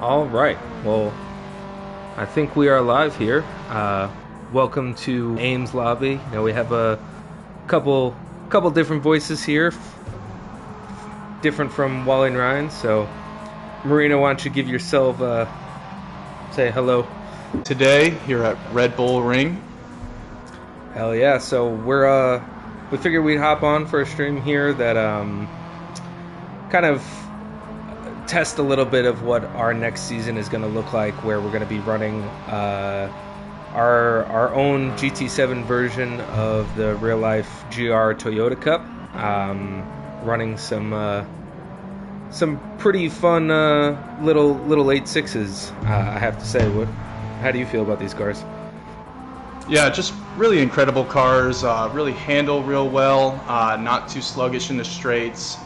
All right. Well, I think we are live here. Welcome to Ames Lobby. Now we have a couple different voices here, different from Wally and Ryan. So, Marina, why don't you give yourself say hello? Today here at Red Bull Ring. Hell yeah! So we figured we'd hop on for a stream here that kind of test a little bit of what our next season is going to look like, where we're going to be running our own GT7 version of the real life GR Toyota Cup, running some pretty fun little 8.6s. I have to say, how do you feel about these cars? Yeah, just really incredible cars. Really handle real well. Not too sluggish in the straights.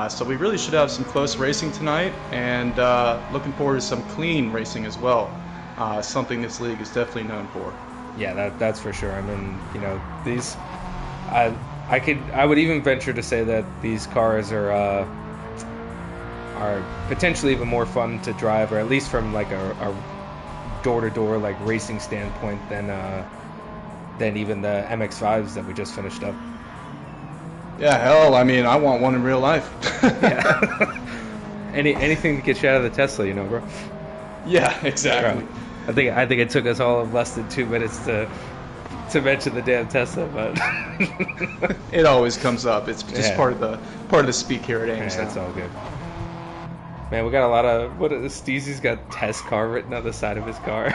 So we really should have some close racing tonight, and looking forward to some clean racing as well. Something this league is definitely known for. Yeah, that's for sure. I mean, you know, these, I would even venture to say that these cars are potentially even more fun to drive, or at least from like a door-to-door like racing standpoint than even the MX-5s that we just finished up. Yeah, hell, I mean, I want one in real life. Yeah. Anything to get you out of the Tesla, you know, bro. Yeah, exactly. Bro, I think it took us all of less than 2 minutes to mention the damn Tesla, but it always comes up. It's just part of the speak here at Ames. Yeah, it's all good. Man, we got a lot of Steezy's got test car written on the side of his car.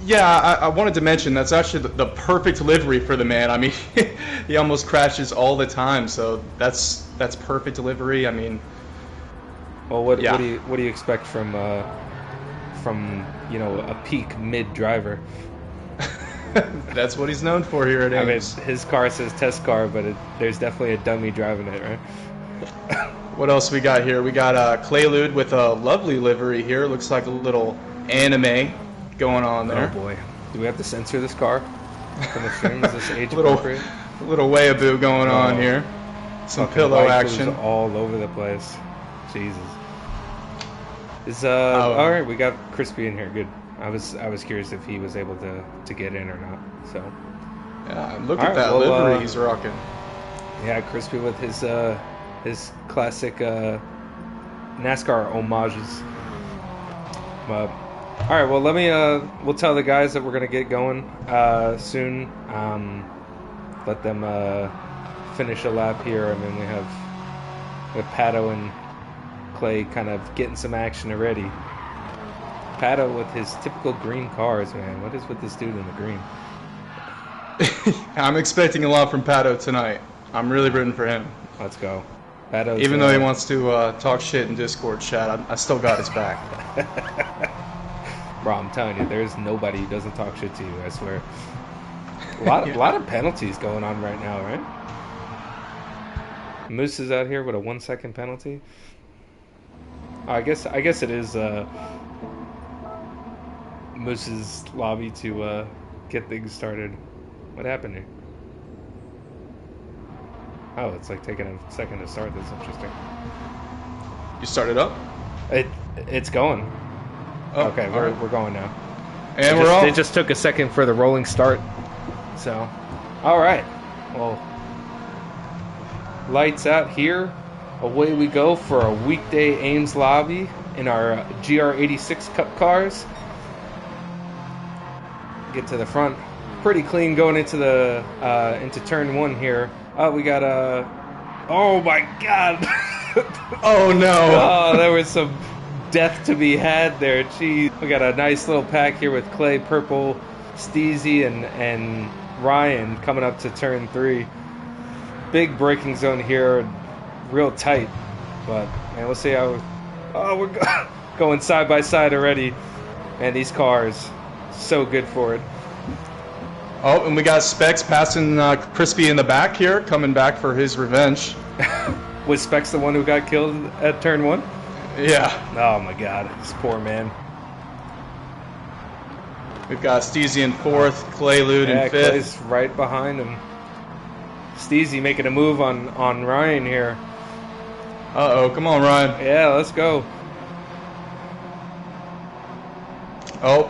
Yeah, I wanted to mention that's actually the perfect livery for the man. I mean, he almost crashes all the time, so that's perfect delivery. I mean, well, what do you expect from you know, a peak mid driver? That's what he's known for here at Ames. I mean, his car says test car, but there's definitely a dummy driving it, right? What else we got here? We got Quaalude with a lovely livery here. Looks like a little anime going on there. Oh boy, do we have to censor this car from the stream? Is this age appropriate? A little weeaboo going on here. Some pillow action all over the place. Jesus. All right? We got Crispy in here. Good. I was curious if he was able to get in or not. So. Yeah, look at that livery he's rocking. Yeah, Crispy with his classic NASCAR homages. But all right, well, we'll tell the guys that we're gonna get going soon. Let them finish a lap here. I mean, we have Pato and Clay kind of getting some action already. Pato with his typical green cars, man. What is with this dude in the green? I'm expecting a lot from Pato tonight. I'm really rooting for him. Let's go. Pato's, even though he wants to talk shit in Discord chat, I still got his back. Bro, I'm telling you, there's nobody who doesn't talk shit to you, I swear. A lot of penalties going on right now, right? Moose is out here with a 1 second penalty. Oh, I guess it is Moose's lobby to get things started. What happened here? Oh, it's like taking a second to start. That's interesting. You started up? It's going. Oh, okay, we're going now. And it just took a second for the rolling start. So, all right. Well, lights out here. Away we go for a weekday Ames lobby in our GR86 Cup cars. Get to the front. Pretty clean going into into turn 1 here. We got oh my god. Oh no. Oh, there was some death to be had there. Jeez. We got a nice little pack here with Clay, Purple, Steezy, and Ryan coming up to turn 3. Big braking zone here, real tight. But man, we'll see how. Oh, we're going side by side already. Man, these cars, so good for it. Oh, and we got Specs passing Crispy in the back here, coming back for his revenge. Was Specs the one who got killed at turn 1? Yeah. Oh my god, this poor man. We've got Steezy in 4th, Quaalude in 5th. Clay's right behind him. Steezy making a move on Ryan here. Uh-oh, come on, Ryan. Yeah, let's go. Oh,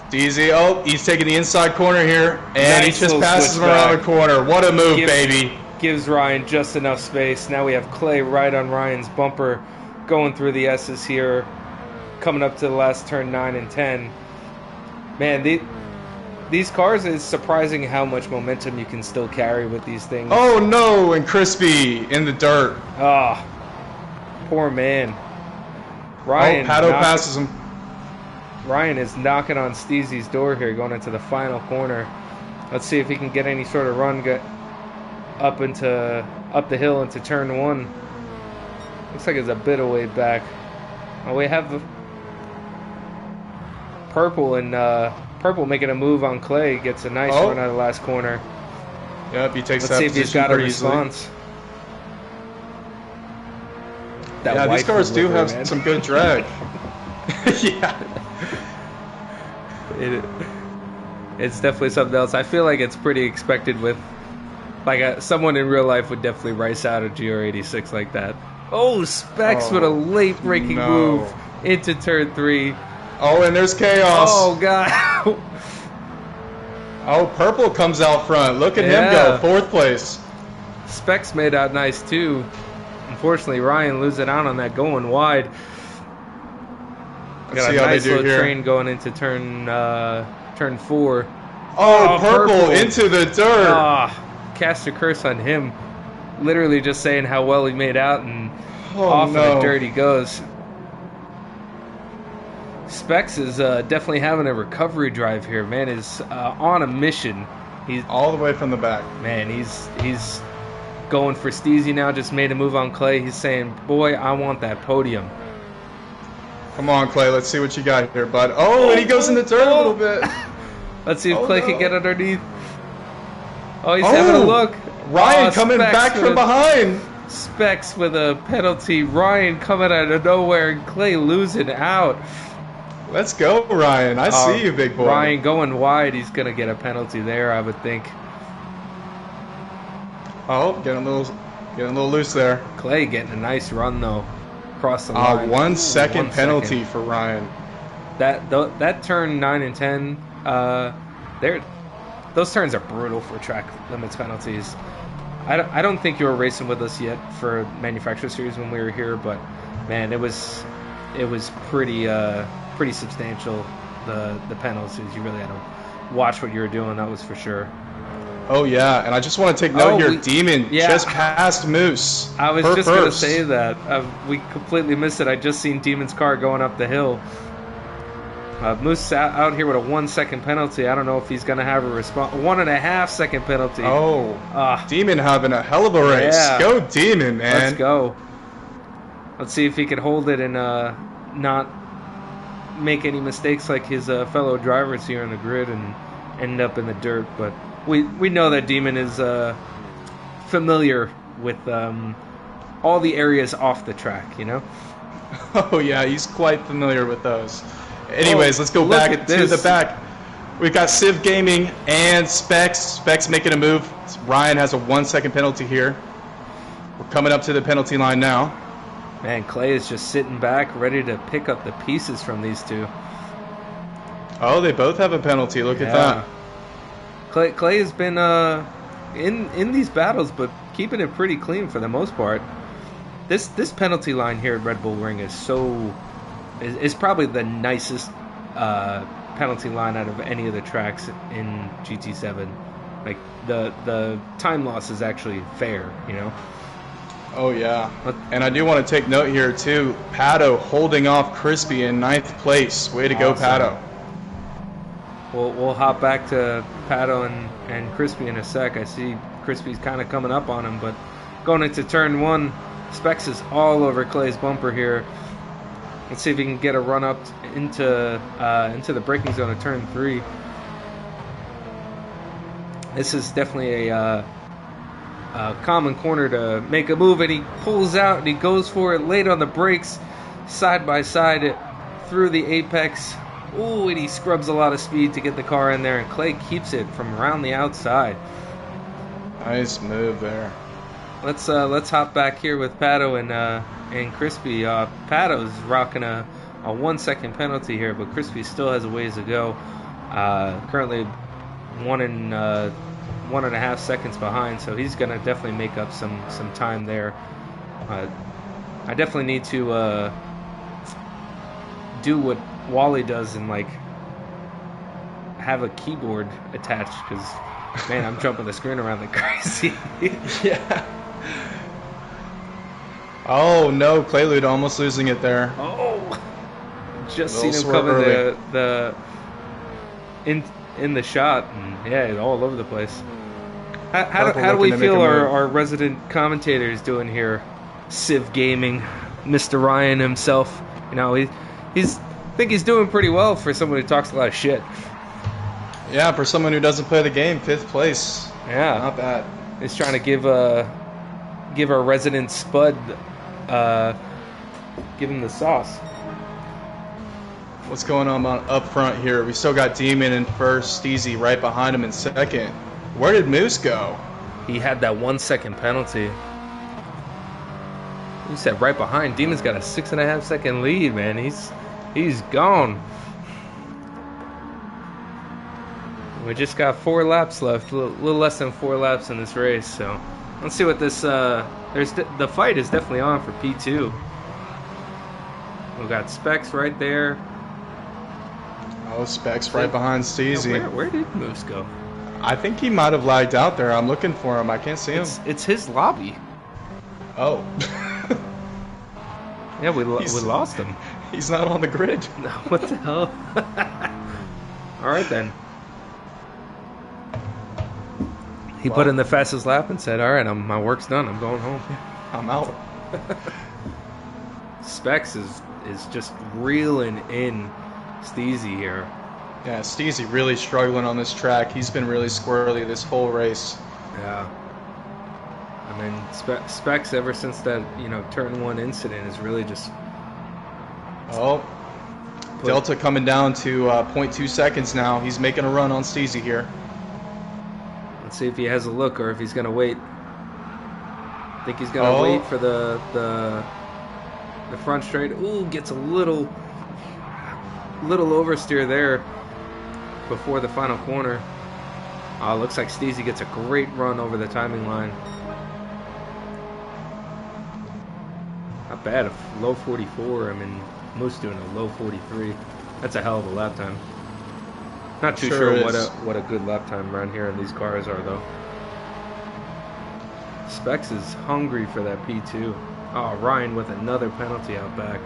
it's easy. Oh, he's taking the inside corner here, and Nice he just passes him around the corner. What a move, baby. Gives Ryan just enough space. Now we have Clay right on Ryan's bumper, going through the S's here, coming up to the last turn 9 and 10. Man, these cars, it's surprising how much momentum you can still carry with these things. Oh no, and Crispy in the dirt. Ah, poor man. Ryan Pato passes him. Ryan is knocking on Steezy's door here, going into the final corner. Let's see if he can get any sort of run up the hill into turn 1. Looks like it's a bit of way back. Oh, we have Purple making a move on Clay. Gets a nice run out of the last corner. Yep, he takes Let's that see if he's got a response. Easily. Yeah, these cars do have some good drag. Yeah. It's definitely something else. I feel like it's pretty expected with, like, someone in real life would definitely race out a GR86 like that. Oh, Specs with a late braking move into turn 3. Oh, and there's chaos. Oh, God. Oh, Purple comes out front. Look at him go. 4th place. Specs made out nice, too. Unfortunately, Ryan losing out on that going wide. Got a nice little train going into turn 4. Oh, Purple into the dirt. Cast a curse on him. Literally just saying how well he made out, and off in the dirt he goes. Specs is definitely having a recovery drive here. Man is on a mission. He's all the way from the back. Man, he's going for Steezy now. Just made a move on Clay. He's saying, "Boy, I want that podium." Come on, Clay. Let's see what you got here, bud. Oh, and he goes in the dirt a little bit. Let's see if Clay can get underneath. Oh, he's having a look. Ryan coming back from behind. Specs with a penalty. Ryan coming out of nowhere, and Clay losing out. Let's go, Ryan. I see you, big boy. Ryan going wide. He's going to get a penalty there, I would think. Oh, getting a little loose there. Clay getting a nice run, though, across the line. 1 second penalty for Ryan. That turn 9 and 10, those turns are brutal for track limits penalties. I don't think you were racing with us yet for Manufacturer Series when we were here, but man, it was pretty substantial, the penalties. You really had to watch what you were doing, that was for sure. Oh yeah, and I just want to take note here, Demon just passed Moose. I was just going to say that. We completely missed it. I just seen Demon's car going up the hill. Moose out here with a 1 second penalty. I don't know if he's going to have a response. 1.5 second penalty. Oh, Demon having a hell of a race. Yeah. Go Demon, man. Let's go. Let's see if he can hold it and not make any mistakes like his fellow drivers here in the grid and end up in the dirt. But we know that Demon is familiar with all the areas off the track, you know? Oh, yeah, he's quite familiar with those. Anyways, let's go back to the back. We've got Civ Gaming and Specs. Specs making a move. Ryan has a 1 second penalty here. We're coming up to the penalty line now. Man, Clay is just sitting back, ready to pick up the pieces from these two. Oh, they both have a penalty. Look at that. Clay has been in these battles, but keeping it pretty clean for the most part. This penalty line here at Red Bull Ring is probably the nicest penalty line out of any of the tracks in GT7. Like the time loss is actually fair, you know. Oh yeah, and I do want to take note here too. Pato holding off Crispy in 9th place. Way to go, Pato. We'll hop back to Pato and Crispy in a sec. I see Crispy's kind of coming up on him, but going into turn 1, Specs is all over Clay's bumper here. Let's see if he can get a run up into the braking zone of turn 3. This is definitely a common corner to make a move, and he pulls out and he goes for it late on the brakes, side by side through the apex. Ooh, and he scrubs a lot of speed to get the car in there, and Clay keeps it from around the outside. Nice move there. Let's hop back here with Pato and Crispy. Pato's rocking a a 1 second penalty here, but Crispy still has a ways to go. Currently 1.5 seconds behind, so he's gonna definitely make up some time there. I definitely need to do what Wally does and like have a keyboard attached, because man, I'm jumping the screen around like crazy. Yeah. Oh no, Quaalude almost losing it there. Oh, just seen him cover the in the shot, and yeah, all over the place. How do we feel our resident commentator is doing here? Civ Gaming, Mr. Ryan himself. You know, I think he's doing pretty well for someone who talks a lot of shit. Yeah, for someone who doesn't play the game, 5th place. Yeah, not bad. He's trying to give our resident Spud, give him the sauce. What's going on up front here? We still got Demon in first, Steezy right behind him in second. Where did Moose go? He had that 1 second penalty. You said right behind. Demon's got a 6.5 second lead, man. He's gone. We just got 4 laps left, a little less than 4 laps in this race. So let's see what this. The fight is definitely on for P2. We got Specs right there. Oh, Specs right behind Steezy. Where did Moose go? I think he might have lagged out there. I'm looking for him. I can't see him. It's his lobby. Oh. Yeah, we lost him. He's not on the grid. No, what the hell? All right, then. He put in the fastest lap and said, all right, my work's done. I'm going home. I'm out. Specs is just reeling in Steezy here. Yeah, Steezy really struggling on this track. He's been really squirrely this whole race. Yeah. I mean, Specs ever since that, turn 1 incident is really just... Oh, Delta coming down to 0.2 seconds now. He's making a run on Steezy here. Let's see if he has a look or if he's going to wait. I think he's going to wait for the front straight. Ooh, gets a little oversteer there before the final corner. Oh, looks like Steezy gets a great run over the timing line. Not bad, a low 44. I mean, Moose doing a low 43. That's a hell of a lap time. Not too sure what a good lap time around here in these cars are, though. Specs is hungry for that P2. Oh, Ryan with another penalty out back.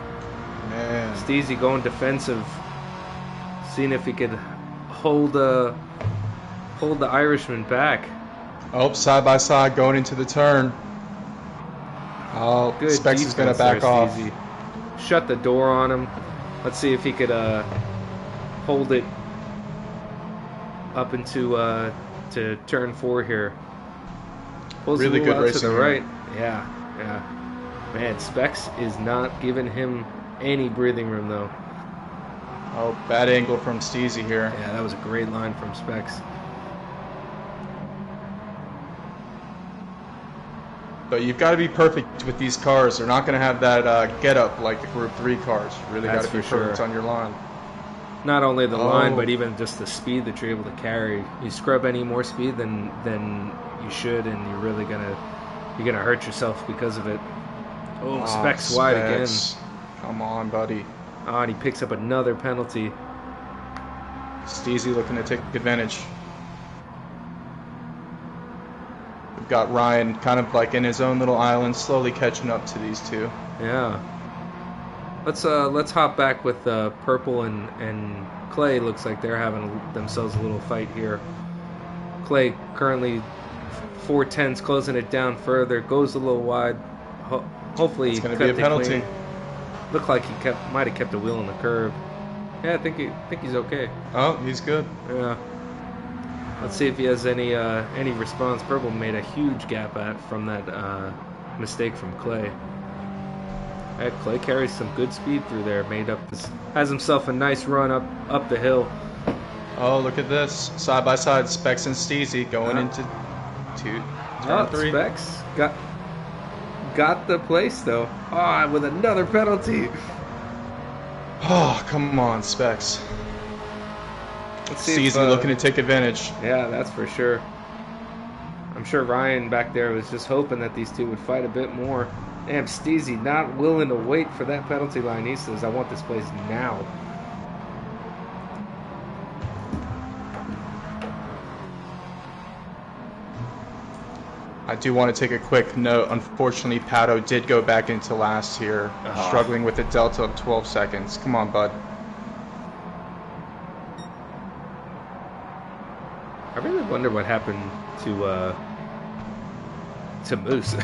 Man. Steezy going defensive, seeing if he could hold the Irishman back. Oh, side by side going into the turn. Oh, good. Specs is going to back off. Steezy. Shut the door on him. Let's see if he could hold it up into to turn 4 here. Pulls really good out racing to the here. right. Yeah. Man, Specs is not giving him any breathing room though. Oh, bad angle from Steezy here. Yeah, that was a great line from Specs. But you've got to be perfect with these cars. They're not going to have that get up like the Group 3 cars. You really got to be perfect on your line. Not only the line, but even just the speed that you're able to carry. You scrub any more speed than you should, and you're really gonna hurt yourself because of it. Oh, Specs wide again. Come on, buddy. Oh, and he picks up another penalty. Steezy looking to take advantage. We've got Ryan kind of like in his own little island, slowly catching up to these two. Yeah. Let's hop back with Purple and Clay. Looks like they're having themselves a little fight here. Clay currently 410s, closing it down further. Goes a little wide. Hopefully, it's going to be a penalty. Looked like he might have kept a wheel on the curb. Yeah, I think he's okay. Oh, he's good. Yeah. Let's see if he has any response. Purple made a huge gap from that mistake from Clay. Clay carries some good speed through there. Has himself a nice run up the hill. Oh, look at this. Side by side, Specs and Steezy going into turn 3. Specs got the place though. With another penalty. Oh, come on, Specs. Let's see Steezy looking to take advantage. Yeah, that's for sure. I'm sure Ryan back there was just hoping that these two would fight a bit more. Damn, Steezy not willing to wait for that penalty line. He says, I want this place now. I do want to take a quick note. Unfortunately, Pato did go back into last here, struggling with a delta of 12 seconds. Come on, bud. I really wonder what happened to Moose.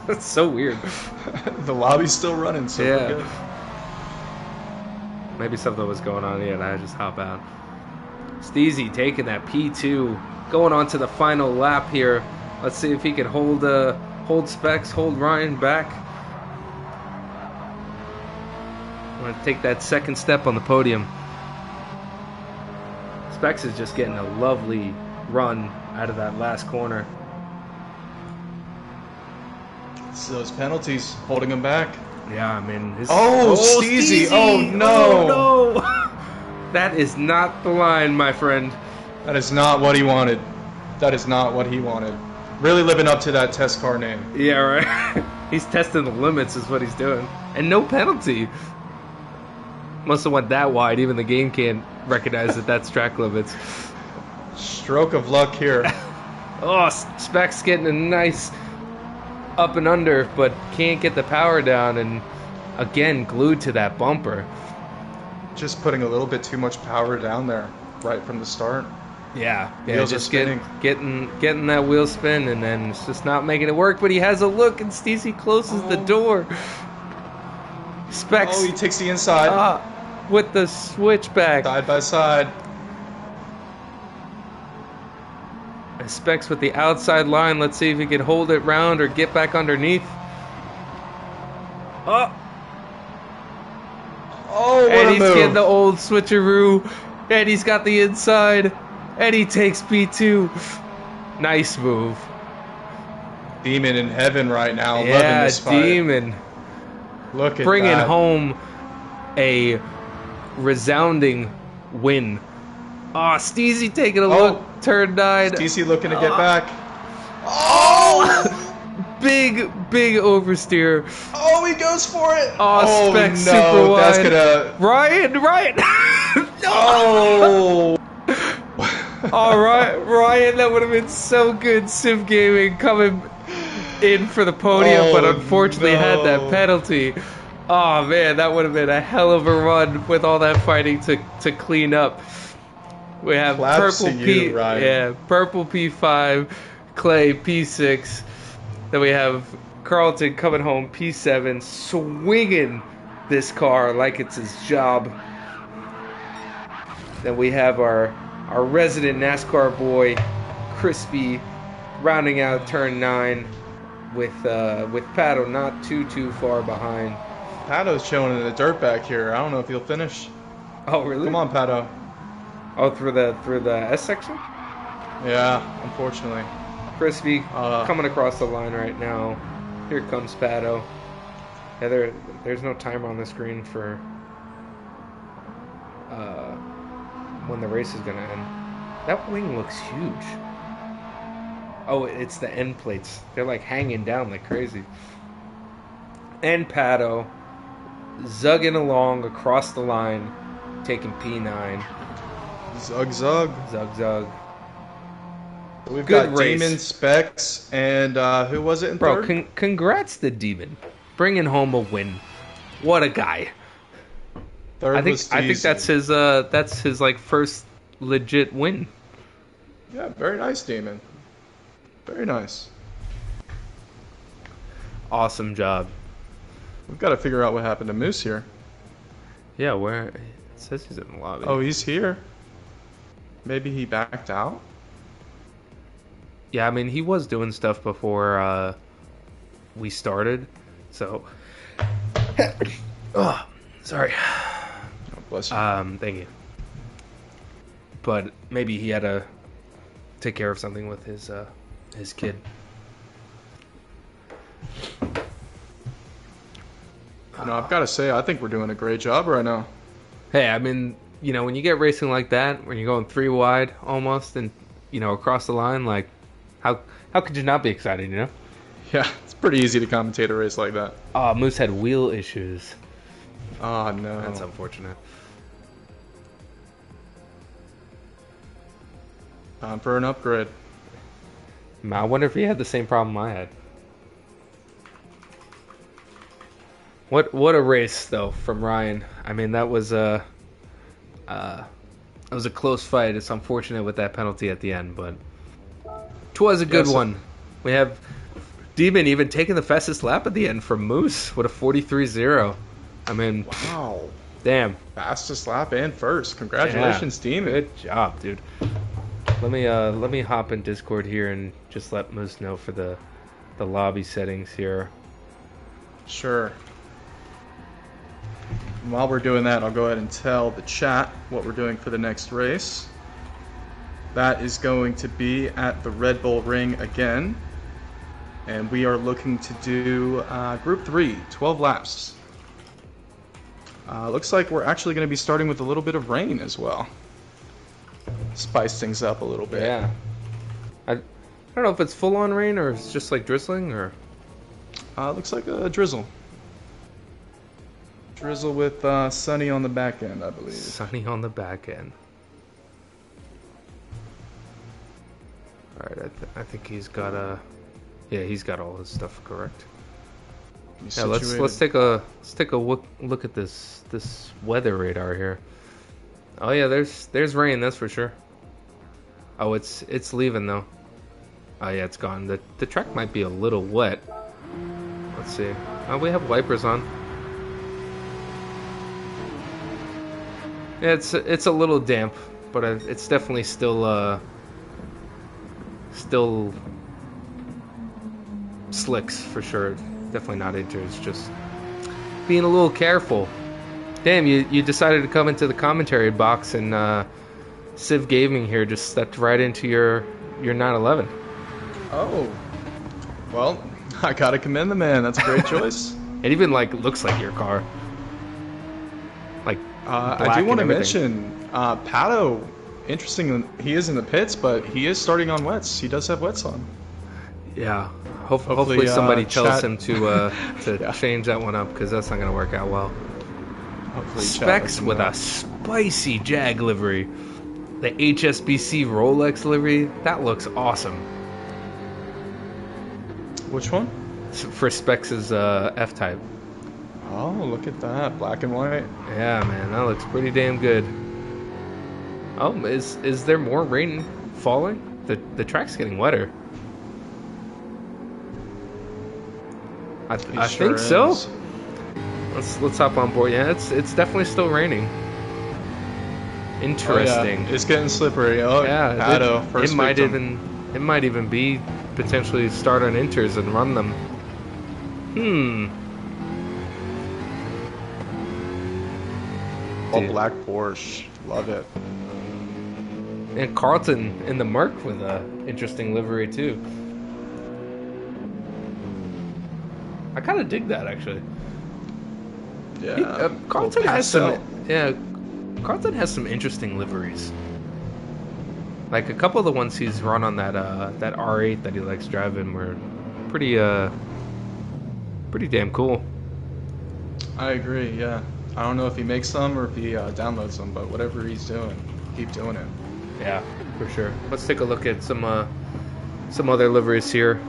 That's so weird. The lobby's still running, so we're good. Maybe something was going on here and I just hop out. Steezy taking that P2, going on to the final lap here. Let's see if he can hold Specs, hold Ryan back. I want to take that second step on the podium. Specs is just getting a lovely run out of that last corner. It's those penalties holding him back. Yeah, I mean... Steezy! Oh, no! Oh, no! That is not the line, my friend. That is not what he wanted. That is not what he wanted. Really living up to that test car name. Yeah, right. He's testing the limits is what he's doing. And no penalty. Must have went that wide. Even the game can't recognize that that's track limits. Stroke of luck here. Oh, Specs getting a nice up and under, but can't get the power down, and again glued to that bumper. Just putting a little bit too much power down there right from the start. Yeah, Wheels just are getting that wheel spin, and then it's just not making it work. But he has a look, and Steezy closes the door. Specs. Oh, he takes the inside. With the switchback. Side by side. Specs with the outside line. Let's see if he can hold it round or get back underneath. Oh, what and a he's move. getting the old switcheroo. And he's got the inside. And he takes P2. Nice move. Demon in heaven right now. Loving Yeah, this fight. Demon. Look at Bringing that. home a resounding win. Steezy taking a look. Turn 9. Steezy looking to get back. Big oversteer. Oh, he goes for it. Specs super wide. That's gonna... Ryan. Oh. All right, Ryan, that would have been so good. Sim Gaming coming in for the podium, but unfortunately had that penalty. Oh man, that would have been a hell of a run with all that fighting to clean up. We have Claps purple to you, Ryan. purple P5, Clay P6. Then we have Carlton coming home P7, swinging this car like it's his job. Then we have our resident NASCAR boy, Crispy, rounding out turn 9 with Pato not too far behind. Pato's chilling in the dirt back here. I don't know if he'll finish. Oh really? Come on, Pato. Oh, through the S section? Yeah, unfortunately. Crispy coming across the line right now. Here comes Pato. Yeah, there's no timer on the screen for when the race is gonna end. That wing looks huge. Oh, it's the end plates. They're like hanging down like crazy. And Pato zugging along across the line, taking P9. Zug. Zug. We've Good got race. Demon, Specs, and who was it in Bro, third? congrats to Demon. Bringing home a win. What a guy. Third I think was Steezy. that's his like first legit win. Yeah, very nice, Demon. Very nice. Awesome job. We've got to figure out what happened to Moose here. Yeah, where it says he's in the lobby. Oh, he's here. Maybe he backed out? Yeah, I mean he was doing stuff before we started, so. Oh, sorry. Oh, bless you. Thank you. But maybe he had to take care of something with his kid. No, I've got to say, I think we're doing a great job right now. Hey, I mean, when you get racing like that, when you're going 3 wide almost, and across the line, like how could you not be excited? Yeah, it's pretty easy to commentate a race like that. Oh, Moose had wheel issues. Oh, no. That's unfortunate. Time for an upgrade. I wonder if he had the same problem I had. What a race though from Ryan. I mean, that was a close fight. It's unfortunate with that penalty at the end, but it was a good one. We have Demon even taking the fastest lap at the end from Moose with a 43.0. I mean, wow. Damn. Fastest lap and first. Congratulations, Demon. Good job, dude. Let me hop in Discord here and just let Moose know for the lobby settings here. Sure. While we're doing that, I'll go ahead and tell the chat what we're doing for the next race. That is going to be at the Red Bull Ring again. And we are looking to do Group 3, 12 laps. Looks like we're actually going to be starting with a little bit of rain as well. Spice things up a little bit. Yeah. I don't know if it's full on rain or it's just like drizzling or... Looks like a drizzle. Drizzle with sunny on the back end, I believe. Sunny on the back end. Alright, I think he's got he's got all his stuff correct. Yeah, let's take a look at this weather radar here. Oh yeah, there's rain, that's for sure. Oh, it's leaving though. Oh yeah, it's gone. The track might be a little wet. Let's see. Oh, we have wipers on. Yeah, it's a little damp, but it's definitely still slicks for sure. Definitely not inters, just being a little careful. Damn, you decided to come into the commentary box and Civ Gaming here just stepped right into your 911. Oh, well, I gotta commend the man. That's a great choice. It even looks like your car. I do want to mention Pato. Interesting, he is in the pits, but he is starting on wets. He does have wets on. Yeah. Hopefully somebody tells him to change that one up, because that's not going to work out well. Hopefully Specs with a spicy Jag livery. The HSBC Rolex livery, that looks awesome. Which one? For Specs' F-Type. Oh, look at that. Black and white. Yeah, man, that looks pretty damn good. Oh, is there more rain falling? The track's getting wetter. I think so. Let's hop on board. Yeah, it's definitely still raining. Interesting. Oh, yeah. It's getting slippery. Oh yeah, Pato, first it might even be potentially start on inters and run them. All black Porsche, love it. And Carlton in the Merc with a interesting livery too. I kind of dig that actually. Yeah. Carlton has some. Yeah, Carlton has some interesting liveries. Like a couple of the ones he's run on that R8 that he likes driving were pretty damn cool. I agree. Yeah. I don't know if he makes them or if he downloads them, but whatever he's doing, keep doing it. Yeah, for sure. Let's take a look at some other liveries here.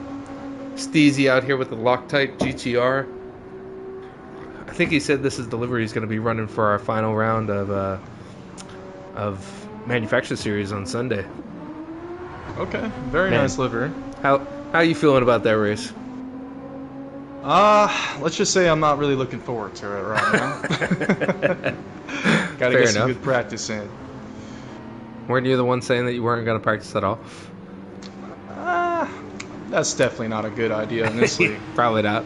Steezy out here with the Loctite GTR. I think he said this is the livery he's going to be running for our final round of Manufacturer Series on Sunday. Okay, very nice livery. How are you feeling about that race? Let's just say I'm not really looking forward to it right now. Gotta get some good practice in. Weren't you the one saying that you weren't going to practice at all? That's definitely not a good idea in this league. Probably not.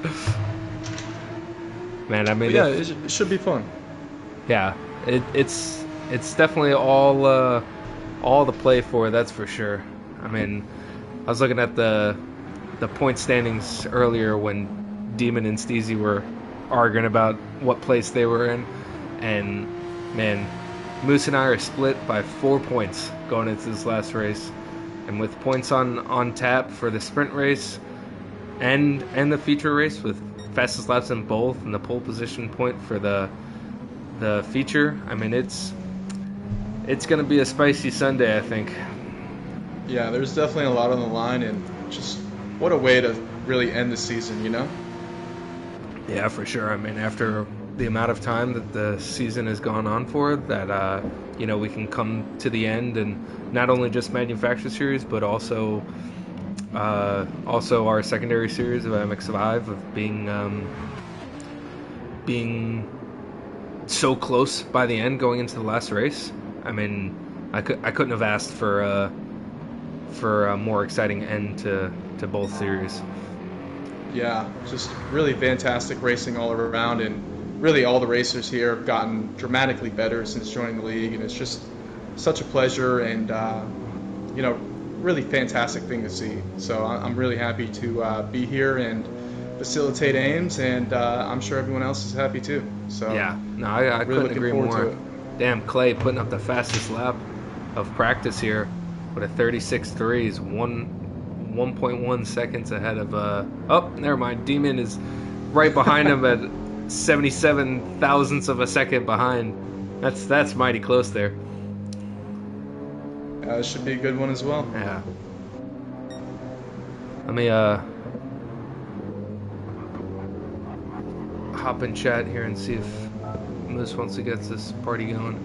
Man, I mean, it should be fun. Yeah, it's definitely all the play for, that's for sure. I mean, I was looking at the point standings earlier when Demon and Steezy were arguing about what place they were in, and man, Moose and I are split by 4 points going into this last race. And with points on tap for the sprint race and the feature race with fastest laps in both and the pole position point for the feature, I mean, it's going to be a spicy Sunday, I think. Yeah, there's definitely a lot on the line, and just what a way to really end the season, you know? Yeah, for sure. I mean, after the amount of time that the season has gone on for, that we can come to the end, and not only just manufacturer series, but also our secondary series of MX5 of being so close by the end going into the last race. I mean, I couldn't have asked for a more exciting end to both series. Yeah, just really fantastic racing all around, and really all the racers here have gotten dramatically better since joining the league, and it's just such a pleasure and really fantastic thing to see. So I'm really happy to be here and facilitate Ames, and I'm sure everyone else is happy too. So yeah, no, I really couldn't agree more. Damn, Clay putting up the fastest lap of practice here with a 36.3. He's 1.1 seconds ahead of oh, never mind. Demon is right behind him at 77 thousandths of a second behind. That's mighty close there. It should be a good one as well. Yeah. Let me hop in chat here and see if Moose wants to get this party going.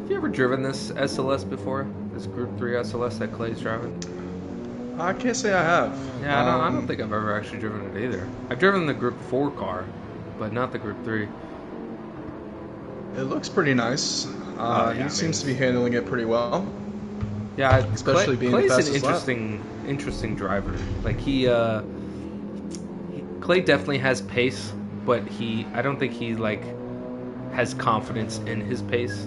Have you ever driven this SLS before? This Group 3 SLS that Clay's driving? I can't say I have. Yeah, I don't think I've ever actually driven it either. I've driven the Group 4 car, but not the Group 3. It looks pretty nice. He seems to be handling it pretty well. Yeah, especially being the fastest an interesting driver. Like Clay definitely has pace, but I don't think he has confidence in his pace.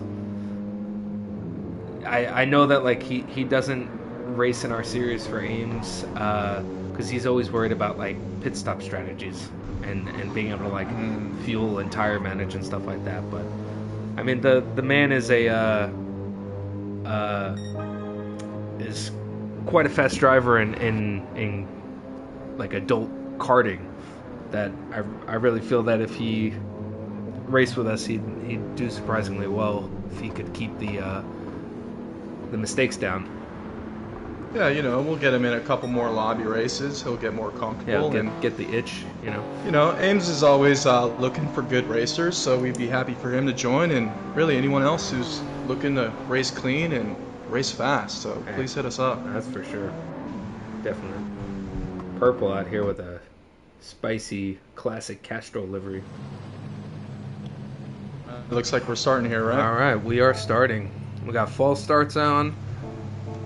I know that he doesn't race in our series for Ames because he's always worried about pit stop strategies and being able to fuel and tire manage and stuff like that. But I mean the man is is quite a fast driver in adult karting. That I really feel that if he raced with us, he'd do surprisingly well if he could keep the mistakes down. Yeah, we'll get him in a couple more lobby races. He'll get more comfortable. Yeah, get the itch, Ames is always looking for good racers, so we'd be happy for him to join, and really anyone else who's looking to race clean and race fast. So please hit us up. That's for sure. Definitely. Purple out here with a spicy classic Castrol livery. It looks like we're starting here, right? All right, we are starting. We got false starts on.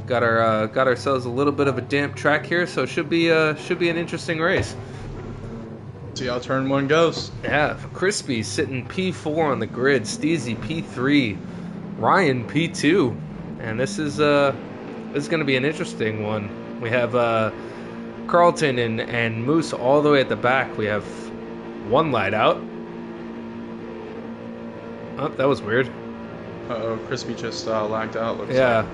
Got ourselves a little bit of a damp track here, so should be an interesting race. See how turn one goes. Yeah, Crispy sitting P4 on the grid, Steezy P3, Ryan P2, and this is going to be an interesting one. We have Carlton and Moose all the way at the back. We have one light out. Oh, that was weird. Uh-oh, Crispy just lagged out. Looks like.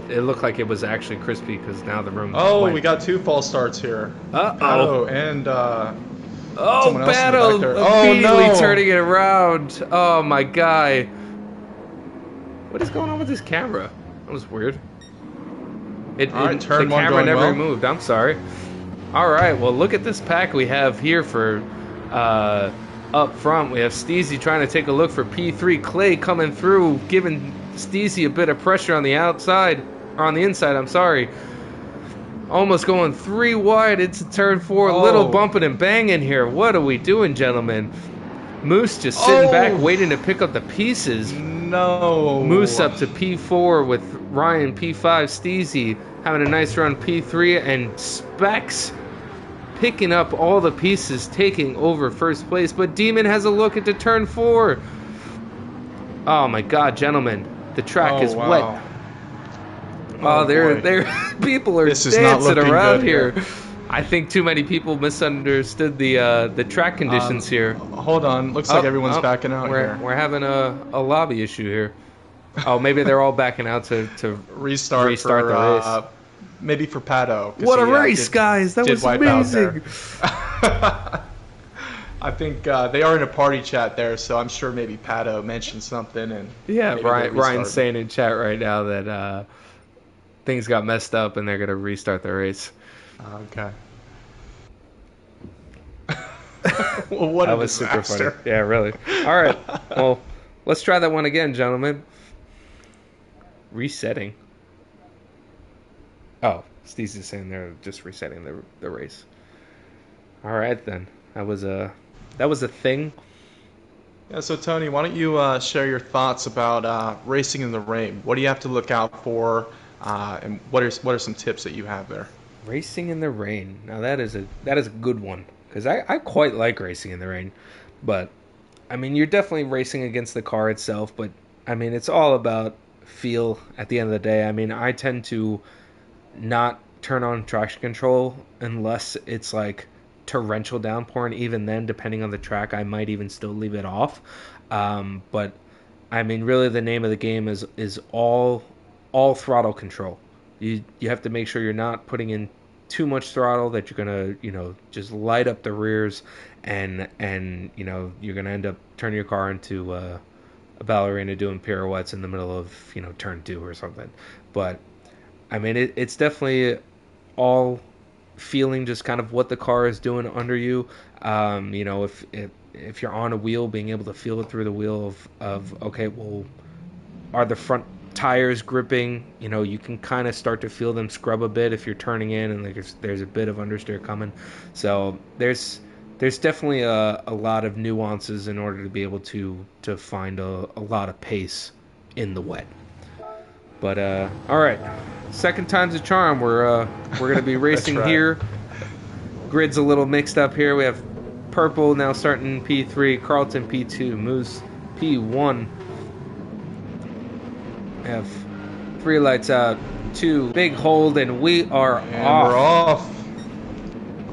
It looked like it was actually Crispy because now the room. Oh, we got two false starts here. Uh-oh. And Battle immediately turning it around. Oh, my guy. What is going on with this camera? That was weird. The camera never moved. I'm sorry. All right, well, look at this pack we have here for up front. We have Steezy trying to take a look for P3. Clay coming through, giving Steezy a bit of pressure on the outside, or on the inside, I'm sorry. Almost going 3 wide into turn 4. A little bumping and banging here. What are we doing, gentlemen? Moose just sitting back, waiting to pick up the pieces. No. Moose up to P4 with Ryan P5. Steezy having a nice run P3, and Specs picking up all the pieces, taking over first place. But Demon has a look into turn 4. Oh my God, gentlemen. The track is wow. wet. Oh, there, people are This is not dancing looking around good here. here. I think too many people misunderstood the track conditions here. Hold on. Looks like everyone's backing out here. We're having a lobby issue here. Oh, maybe they're all backing out to restart the race. Maybe for Pato. What a race, guys! That was amazing. I think they are in a party chat there, so I'm sure maybe Pato mentioned something. And yeah, Ryan's saying in chat right now that things got messed up and they're going to restart the race. Okay. Well, what that was super funny. Yeah, really. All right. Well, let's try that one again, gentlemen. Resetting. Oh, Steve's is saying they're just resetting the race. All right then. That was a thing. Yeah. So Tony, why don't you share your thoughts about racing in the rain? What do you have to look out for, and what are some tips that you have there? Racing in the rain. Now that is a good one, because I quite like racing in the rain, but I mean you're definitely racing against the car itself, but I mean it's all about feel at the end of the day. I mean I tend to not turn on traction control unless it's like torrential downpour, and even then depending on the track I might even still leave it off. But I mean really the name of the game is all throttle control. You have to make sure you're not putting in too much throttle, that you're gonna just light up the rears, and you're gonna end up turning your car into a ballerina doing pirouettes in the middle of turn 2 or something. But I mean it's definitely all feeling just kind of what the car is doing under you. If you're on a wheel, being able to feel it through the wheel of okay, well, are the front tires gripping? You can kind of start to feel them scrub a bit if you're turning in, and there's a bit of understeer coming. So there's definitely a lot of nuances in order to be able to find a lot of pace in the wet. But all right, second time's a charm. We're gonna be racing right. here. Grid's a little mixed up here. We have Purple now starting P3, Carlton P2, Moose P1. We have 3 lights out, 2 big hold, and we are off. We're off.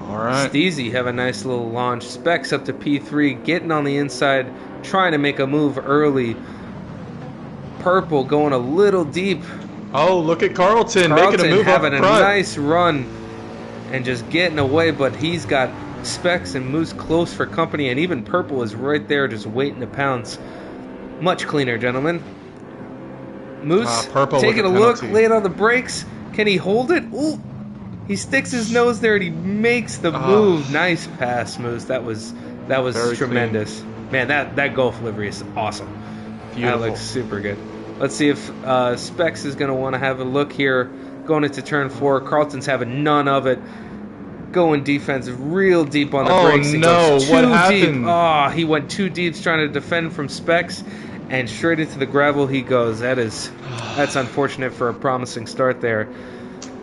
All right. Steezy have a nice little launch. Specs up to P3, getting on the inside, trying to make a move early. Purple going a little deep. Oh, look at Carlton making a move having up a front. nice run and just getting away, but he's got Specs and Moose close for company, and even Purple is right there just waiting to pounce. Much cleaner, gentlemen. Moose taking a look, laying on the brakes. Can he hold it? Ooh, he sticks his nose there and he makes the move. Nice pass, Moose. That was very tremendous. Clean. Man, that Gulf livery is awesome. Beautiful. That looks super good. Let's see if Specs is going to want to have a look here. Going into turn 4, Carlton's having none of it. Going defensive, real deep on the brakes. Oh no! What happened? Deep. Oh, he went too deep, trying to defend from Specs. And straight into the gravel he goes. That's unfortunate for a promising start there.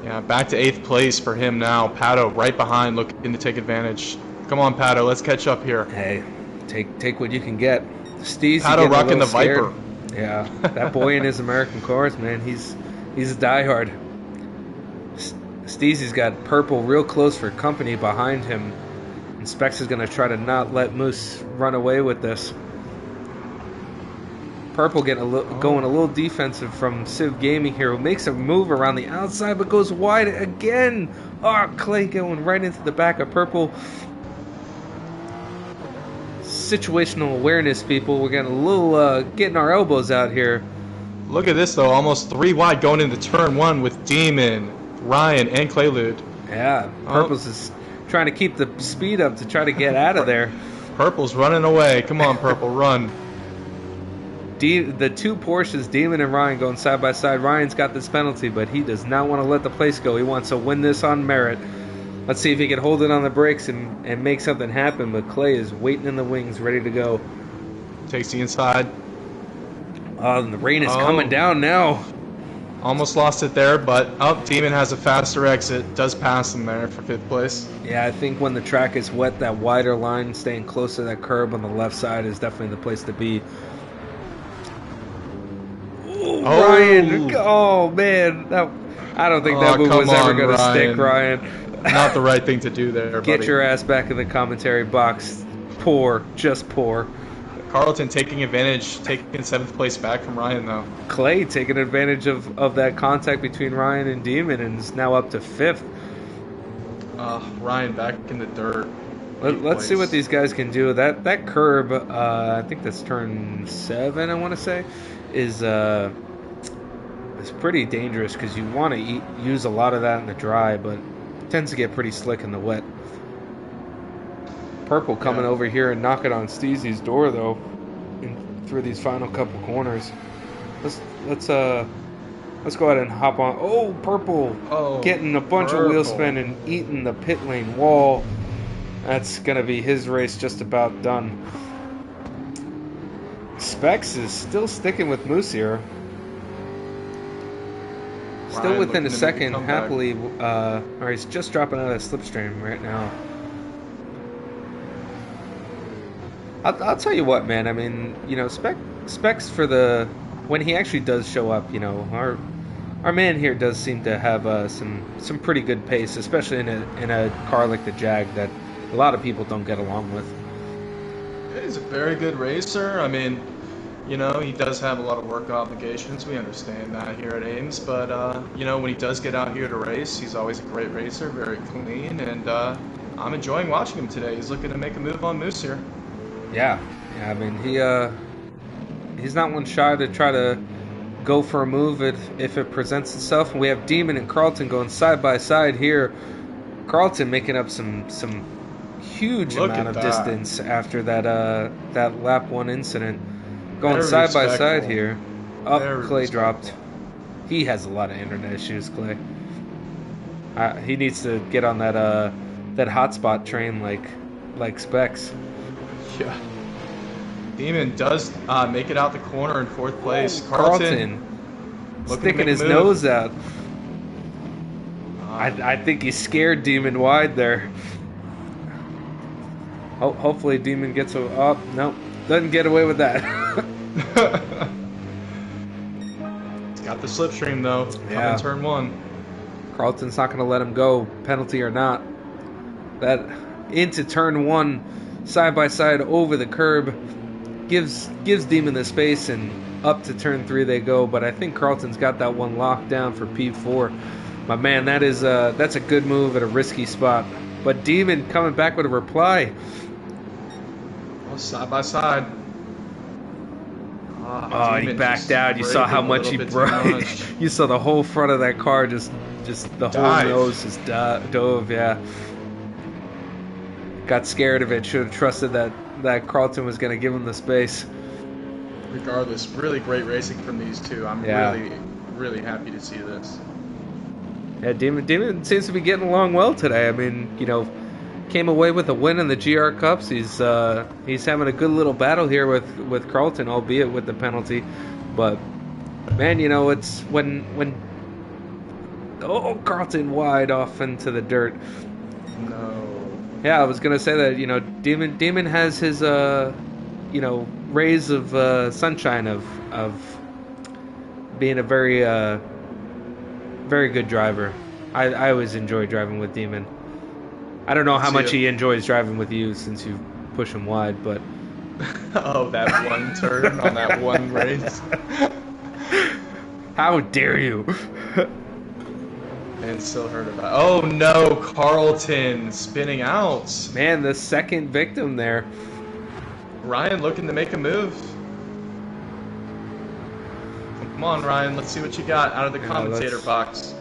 Yeah, back to 8th place for him now. Pato right behind, looking to take advantage. Come on, Pato, let's catch up here. Hey, take what you can get. Steezy Pato rocking the scared. Viper. Yeah, that boy in his American cars, man, he's a diehard. Steezy's got Purple real close for company behind him. And Specs is going to try to not let Moose run away with this. Purple getting going a little defensive from Civ Gaming here, who makes a move around the outside but goes wide again. Oh, Clay going right into the back of Purple. Situational awareness, people. We're getting a little getting our elbows out here. Look at this though, almost 3 wide going into turn 1 with Demon, Ryan, and Claylude. Yeah, Purple's is trying to keep the speed up to try to get out of there. Purple's running away. Come on, Purple, run. The 2 Porsches, Demon and Ryan, going side by side. Ryan's got this penalty, but he does not want to let the place go. He wants to win this on merit. Let's see if he can hold it on the brakes and make something happen, but Clay is waiting in the wings, ready to go. Takes the inside. Oh, and the rain is coming down now. Almost lost it there, but Demon has a faster exit. Does pass him there for 5th place. Yeah, I think when the track is wet, that wider line, staying close to that curb on the left side is definitely the place to be. Ryan. Oh man, I don't think that move was ever going to stick, Ryan. Not the right thing to do there, buddy. Get your ass back in the commentary box. Poor, just poor. Carlton taking advantage, taking 7th place back from Ryan, though. Clay taking advantage of that contact between Ryan and Demon and is now up to 5th. Ryan back in the dirt. Let's see what these guys can do. That curb, I think that's turn 7, I want to say, is pretty dangerous because you want to use a lot of that in the dry, but it tends to get pretty slick in the wet. Purple coming over here and knocking on Steezy's door though, through these final couple corners. Let's go ahead and hop on. Oh, Purple getting a bunch of wheel spin and eating the pit lane wall. That's gonna be his race just about done. Specs is still sticking with Moose here. Still Ryan within a second, happily, or he's just dropping out of slipstream right now. I'll tell you what, man. I mean, you know, Specs for when he actually does show up, you know, our man here does seem to have some pretty good pace, especially in a car like the Jag that a lot of people don't get along with. He's a very good racer. I mean, you know, he does have a lot of work obligations. We understand that here at Ames, but you know, when he does get out here to race, he's always a great racer, very clean, and I'm enjoying watching him today. He's looking to make a move on Moose here. Yeah, I mean, he's not one shy to try to go for a move if it presents itself. And we have Demon and Carlton going side by side here. Carlton making up some huge amount of distance after that lap 1 incident. Going side by side here. Clay dropped. He has a lot of internet issues, Clay. He needs to get on that hotspot train like Specs. Yeah. Demon does make it out the corner in 4th place. Carlton sticking his nose out. I think he scared Demon wide there. Hopefully Demon gets nope, doesn't get away with that. He's got the slipstream though. Yeah. In turn 1. Carlton's not going to let him go, penalty or not. That into turn 1. Side by side over the curb, gives Demon the space, and up to turn 3 they go. But I think Carlton's got that one locked down for P4. My man, that's a good move at a risky spot. But Demon coming back with a reply. Well, side by side. He backed out. You saw how much he broke. You saw the whole front of that car just the whole nose just dove. Yeah. Got scared of it. Should have trusted that Carlton was going to give him the space. Regardless, really great racing from these two. I'm really happy to see this. Yeah, Demon seems to be getting along well today. I mean, you know, came away with a win in the GR Cups. He's having a good little battle here with Carlton, albeit with the penalty. But man, you know, it's when Carlton wide off into the dirt. No. Yeah, I was gonna say that, you know, Demon has his you know, rays of sunshine of being a very very good driver. I always enjoy driving with Demon. I don't know how much he enjoys driving with you since you push him wide, but oh, that one turn on that one race. How dare you? And still heard about. Oh no, Carlton spinning out. Man, the second victim there. Ryan looking to make a move. Come on, Ryan. Let's see what you got out of the commentator box.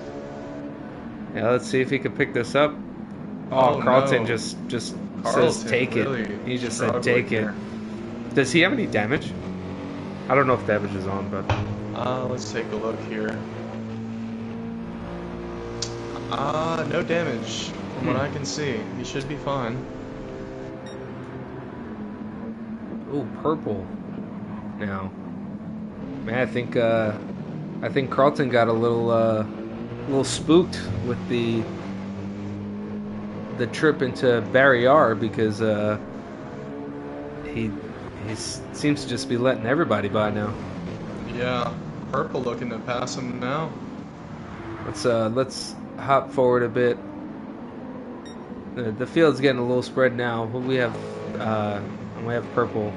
Yeah, let's see if he can pick this up. Oh, Carlton no. just Carlton says take really it. He just said take it. Does he have any damage? I don't know if damage is on, but let's take a look here. No damage from what I can see. He should be fine. Ooh, purple. Now, man, I think Carlton got a little spooked with the trip into Barrier because he seems to just be letting everybody by now. Yeah, Purple looking to pass him now. Let's hop forward a bit. The field's getting a little spread now. We have Purple.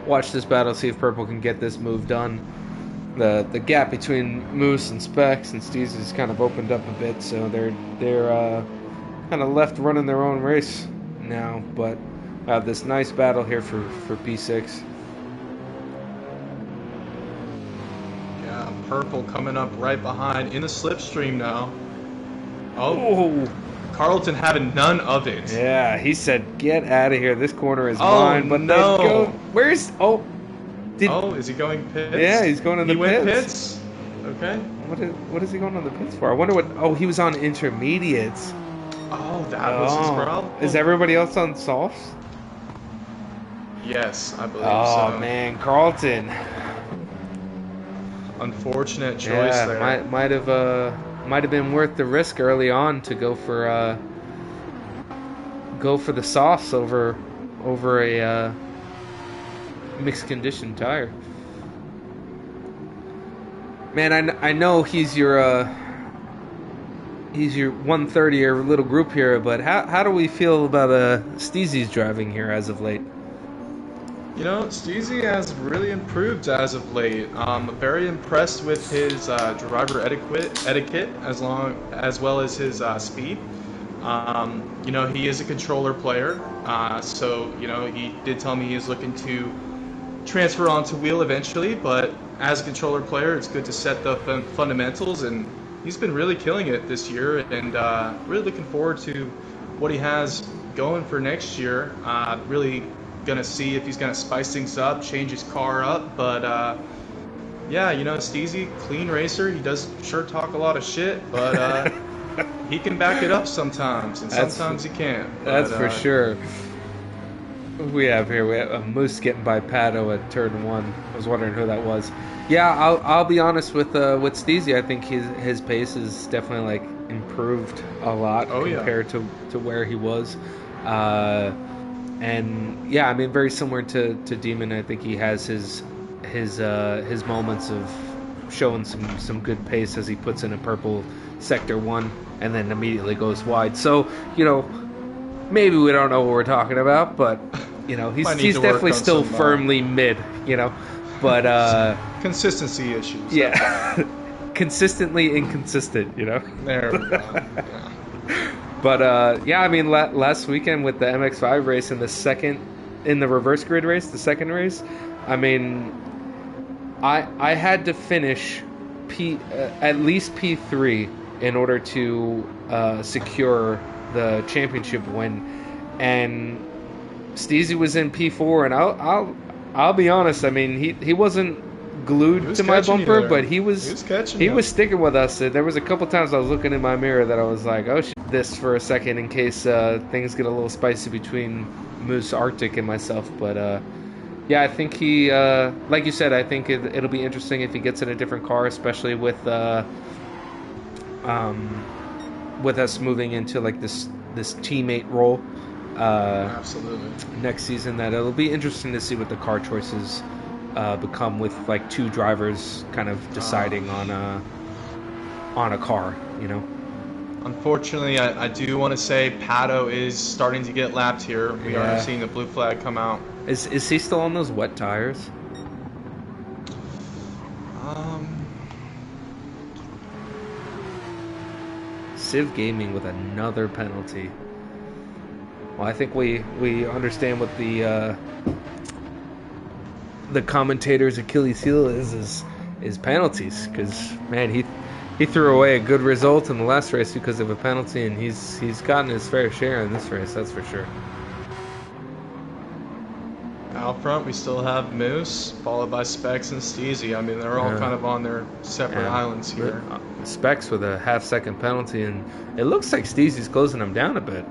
Watch this battle, see if Purple can get this move done. The gap between Moose and Specs and Steezy's kind of opened up a bit, so they're kind of left running their own race now. But have this nice battle here for P6. Yeah, Purple coming up right behind in the slipstream now. Oh. Carlton having none of it. Yeah, he said, "Get out of here! This corner is mine." But no. they go. Where's? Is he going pits? Yeah, he's going in the pits. He went pits. Okay. What is he going on the pits for? I wonder what. Oh, he was on intermediates. Oh, that was his problem. Is everybody else on softs? Yes, I believe so. Oh Man, Carlton. Unfortunate choice there. Might have been worth the risk early on to go for the softs over a mixed condition tire. Man, I know he's your 130 your little group here, but how do we feel about Steezy's driving here as of late? You know, Steezy has really improved as of late. Very impressed with his driver etiquette as well as his speed. You know, he is a controller player, so you know he did tell me he is looking to transfer onto wheel eventually. But as a controller player, it's good to set the fundamentals, and he's been really killing it this year. And really looking forward to what he has going for next year. Really gonna see if he's gonna spice things up, change his car up. But yeah, you know, Steezy, clean racer. He does sure talk a lot of shit, but he can back it up sometimes, and sometimes he can't. That's for sure. We have a Moose getting by Pato at turn 1. I was wondering who that was. Yeah, I'll be honest with Steezy. I think his pace is definitely like improved a lot compared to where he was. And yeah, I mean, very similar to Demon. I think he has his moments of showing some good pace as he puts in a purple sector 1 and then immediately goes wide. So, you know, maybe we don't know what we're talking about, but you know, he's definitely still firmly mid, you know. But consistency issues. Yeah. Consistently inconsistent, you know. There we go. Yeah. But yeah, I mean, last weekend with the MX5 race and in the reverse grid race, the second race, I mean, I had to finish at least P3 in order to secure the championship win, and Steezy was in P4, and I'll be honest, I mean, he wasn't glued to my bumper, but he was sticking with us. There was a couple times I was looking in my mirror that I was like, oh shit, this for a second in case things get a little spicy between Moose Arctic and myself. But yeah, I think he like you said, I think it'll be interesting if he gets in a different car, especially with us moving into like this teammate role absolutely next season. That it'll be interesting to see what the car choices become with like two drivers kind of deciding on a car, you know. Unfortunately, I do want to say Pato is starting to get lapped here. We are seeing the blue flag come out. Is he still on those wet tires? Civ Gaming with another penalty. Well, I think we understand what the commentator's Achilles heel is penalties, because man, he threw away a good result in the last race because of a penalty, and he's gotten his fair share in this race, that's for sure. Out front, we still have Moose, followed by Specs and Steezy. I mean, they're all kind of on their separate islands here. Specs with a half-second penalty, and it looks like Steezy's closing him down a bit.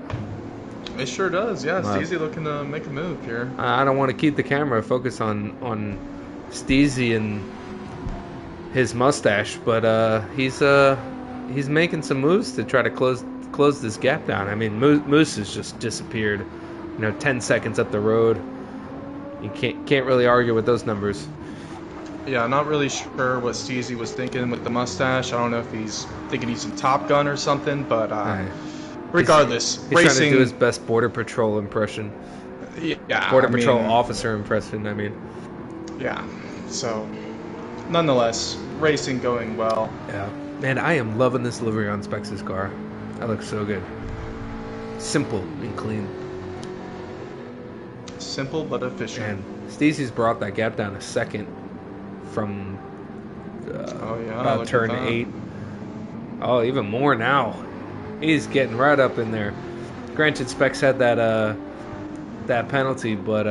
It sure does, yeah. Steezy looking to make a move here. I don't want to keep the camera focused on Steezy and his mustache, but he's making some moves to try to close this gap down. I mean, Moose has just disappeared. You know, 10 seconds up the road. You can't really argue with those numbers. Yeah, not really sure what Steezy was thinking with the mustache. I don't know if he's thinking he's in Top Gun or something, but regardless, he's racing. trying to do his best Border Patrol impression. Yeah, Border Patrol officer impression, I mean. Yeah, so nonetheless, racing going well. Yeah. Man, I am loving this livery on Specs' car. That looks so good. Simple and clean. Simple but efficient. And Steezy's brought that gap down a second from about turn 8. Oh, even more now. He's getting right up in there. Granted, Specs had that penalty, but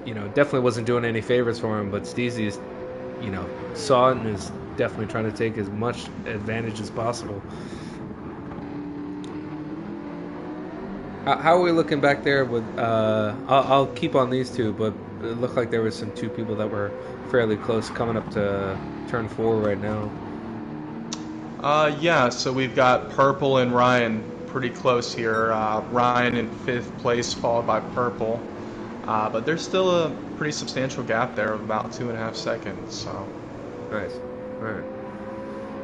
definitely wasn't doing any favors for him. But Steezy's, saw it and is definitely trying to take as much advantage as possible. How are we looking back there? With I'll keep on these two, but it looked like there was some 2 people that were fairly close coming up to turn 4 right now. Yeah, so we've got Purple and Ryan pretty close here. Ryan in 5th place, followed by Purple. But there's still a pretty substantial gap there of about 2.5 seconds. So nice. All right.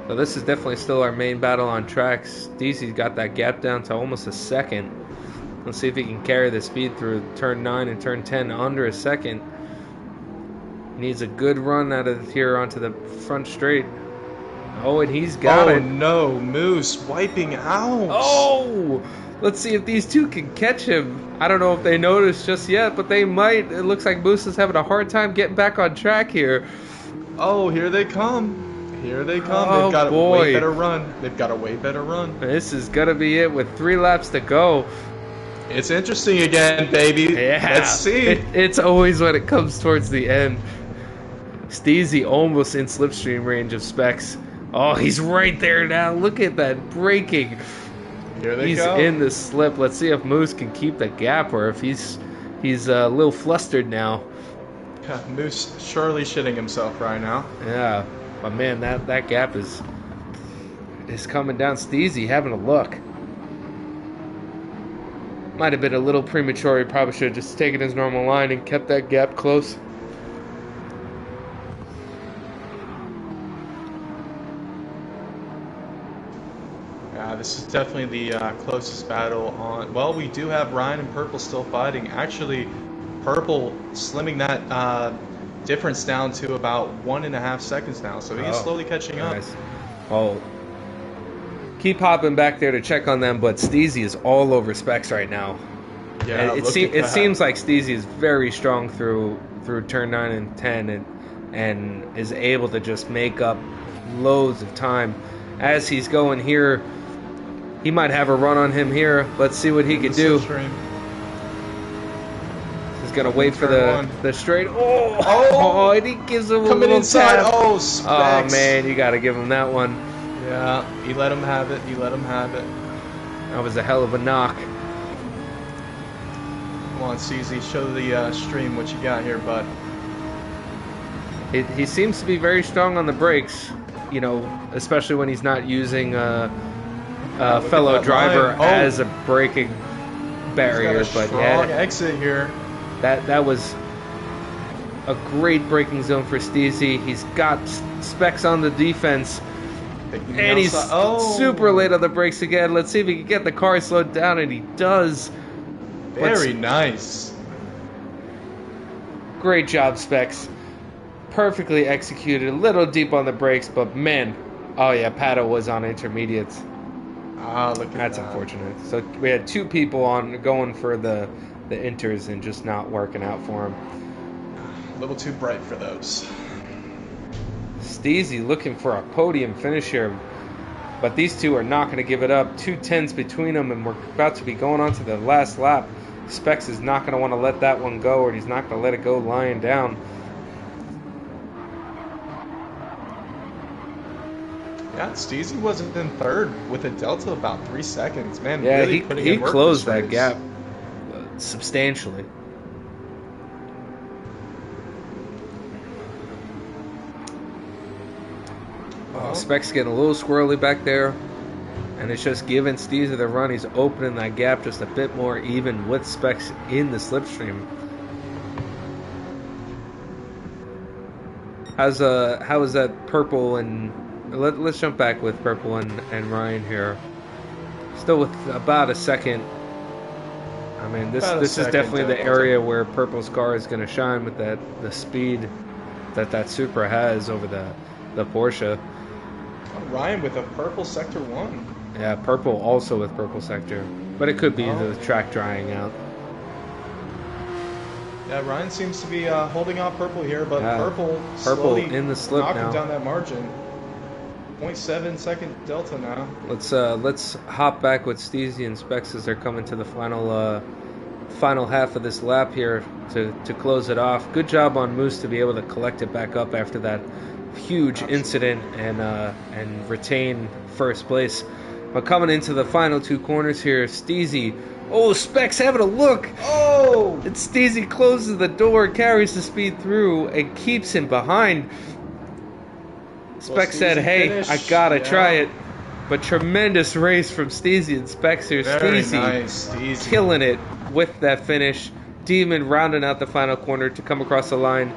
So this is definitely still our main battle on tracks. Steezy's got that gap down to almost a second. Let's see if he can carry the speed through turn 9 and turn 10 under a second. He needs a good run out of here onto the front straight. Oh, and he's got it. Oh no, Moose wiping out. Oh! Let's see if these 2 can catch him. I don't know if they noticed just yet, but they might. It looks like Moose is having a hard time getting back on track here. Oh, here they come. Here they come. Oh, they've got boy. a way better run. They've got a way better run. This is going to be it with 3 laps to go. It's interesting again, baby. Yeah. Let's see. It's always when it comes towards the end. Steezy almost in slipstream range of Specs. Oh, he's right there now. Look at that braking. Here they He's go. in the slip. Let's see if Moose can keep the gap or if he's a little flustered now. Yeah, Moose surely shitting himself right now. Yeah, but man, that gap is coming down. Steezy having a look. Might have been a little premature. He probably should have just taken his normal line and kept that gap close. This is definitely the closest battle on. Well, we do have Ryan and Purple still fighting. Actually, Purple slimming that difference down to about 1.5 seconds now, so he's slowly catching up. Nice. Well, keep hopping back there to check on them, but Steezy is all over Specs right now. Yeah, it seems like Steezy is very strong through turn 9 and 10 and is able to just make up loads of time. As he's going here, he might have a run on him here. Let's see what he can do. He's going to wait for the straight. Oh, and he gives him a little inside. tap. Oh, Specs. Oh, man, you got to give him that one. Yeah, he let him have it. That was a hell of a knock. Come on, CZ, show the stream what you got here, bud. He seems to be very strong on the brakes, especially when he's not using a fellow driver as a braking barrier. He's got a strong exit here. That was a great braking zone for Steezy. He's got Specs on the defense. And he's super late on the brakes again. Let's see if he can get the car slowed down, and he does. Very nice. Great job, Specs. Perfectly executed. A little deep on the brakes, but man. Oh, yeah, Pato was on intermediates. Look at That's that. unfortunate. So we had 2 people going for the inters and just not working out for him. A little too bright for those. Steezy looking for a podium finish here, but these 2 are not going to give it up. 2 10s between them, and we're about to be going on to the last lap. Specs is not going to want to let that one go, or he's not going to let it go lying down. Yeah, Steezy wasn't in 3rd with a delta of about 3 seconds. Man, Yeah, really putting in he work closed this that race. gap substantially. Oh, Specs getting a little squirrely back there, and it's just giving Steezy the run. He's opening that gap just a bit more even with Specs in the slipstream. how is that purple and let's jump back with purple and Ryan here. Still with about a second. I mean, this is definitely the area where purple's car is going to shine with the speed that Supra has over the Porsche. Ryan with a purple sector 1. Yeah, purple also with purple sector, but it could be the track drying out. Yeah, Ryan seems to be holding off purple here, but purple in the slip knocking now. Down that margin. 0.7 second delta now. Let's hop back with Steezy and Specs as they're coming to the final half of this lap here to close it off. Good job on Moose to be able to collect it back up after that huge incident and retain first place. But coming into the final 2 corners here, Steezy. Oh, Specs having a look. Oh! And Steezy closes the door, carries the speed through, and keeps him behind. Specs said, hey, I gotta try it. But tremendous race from Steezy and Specs here. Steezy killing it with that finish. Demon rounding out the final corner to come across the line.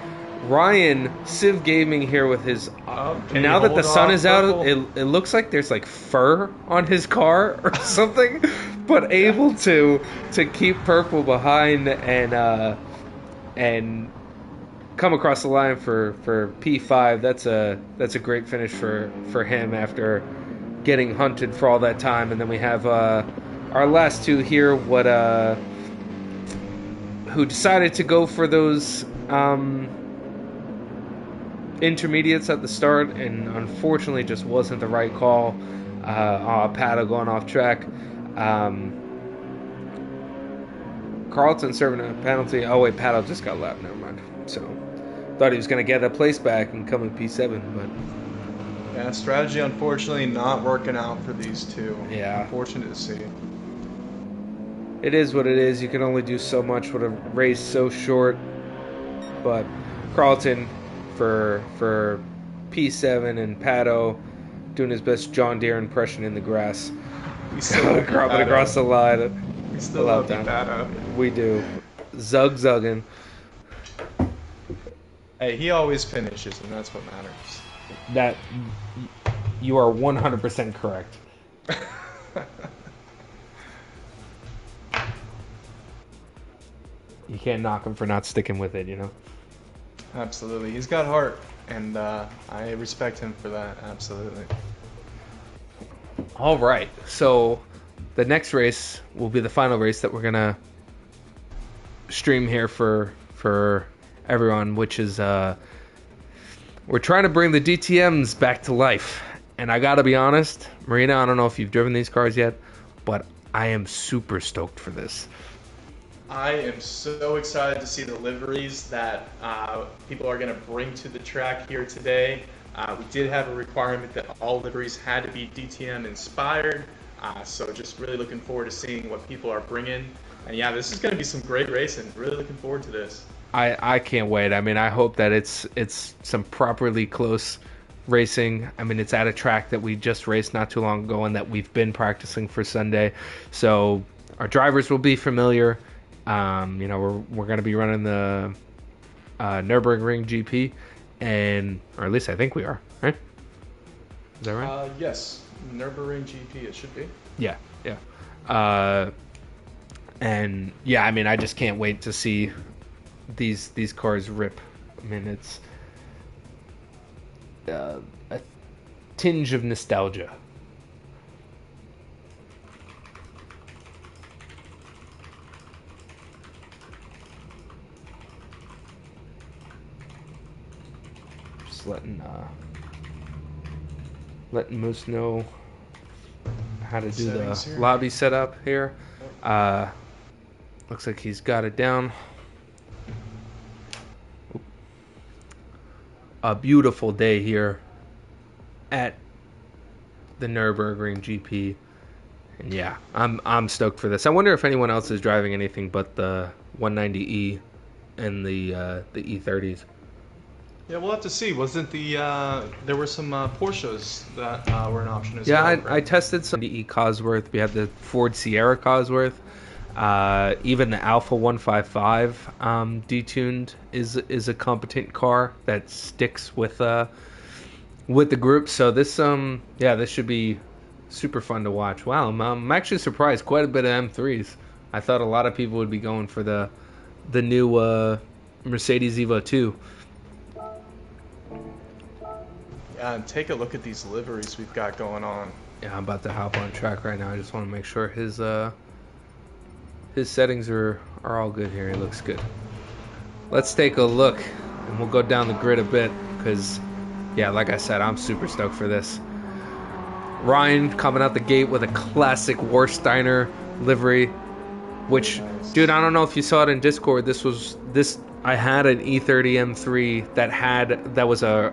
Ryan, Civ Gaming here with his... now that the sun is out, it looks like there's like fur on his car or something. But able to keep purple behind and come across the line for P5. That's a great finish for him after getting hunted for all that time. And then we have our last 2 here, who decided to go for those intermediates at the start, and unfortunately just wasn't the right call. Paddle going off track. Carlton serving a penalty. Oh wait, Paddle just got lapped. Never mind. So thought he was going to get that place back and come in P7, but yeah, strategy unfortunately not working out for these two. Yeah, unfortunate to see. It is what it is. You can only do so much with a race so short. But Carlton for P7 and Pato doing his best John Deere impression in the grass. We still dropping across the line. We still love Pato. We do. Zugging. Hey, he always finishes, and that's what matters. That you are 100% correct. You can't knock him for not sticking with it, you know? Absolutely. He's got heart, and I respect him for that, absolutely. All right. So the next race will be the final race that we're going to stream here for everyone, which is we're trying to bring the DTMs back to life. And I got to be honest, Marina, I don't know if you've driven these cars yet, but I am super stoked for this. I am so excited to see the liveries that people are going to bring to the track here today. We did have a requirement that all liveries had to be DTM inspired, so just really looking forward to seeing what people are bringing. And yeah, this is going to be some great racing. Really looking forward to this. I can't wait. I mean, I hope that it's some properly close racing. I mean, it's at a track that we just raced not too long ago and that we've been practicing for Sunday, so our drivers will be familiar. You know, we're going to be running the Nürburgring GP, or at least I think we are, right? Is that right? Yes, Nürburgring GP it should be. Yeah. And yeah, I mean, I just can't wait to see these cars rip. I mean, it's a tinge of nostalgia. Letting Moose know how to do the lobby setup here. Looks like he's got it down. A beautiful day here at the Nürburgring GP, and yeah, I'm stoked for this. I wonder if anyone else is driving anything but the 190E and the E30s. Yeah, we'll have to see. Wasn't there were some Porsches that were an option as well? Yeah, I tested some E Cosworth. We had the Ford Sierra Cosworth. Even the Alpha 155 detuned is a competent car that sticks with the group. So this this should be super fun to watch. Wow, I'm actually surprised. Quite a bit of M3s. I thought a lot of people would be going for the new Mercedes Evo 2. Yeah, and take a look at these liveries we've got going on. Yeah, I'm about to hop on track right now. I just want to make sure his settings are all good here. He looks good. Let's take a look, and we'll go down the grid a bit because, yeah, like I said, I'm super stoked for this. Ryan coming out the gate with a classic Warsteiner livery, which, dude, I don't know if you saw it in Discord. I had an E30 M3 that was a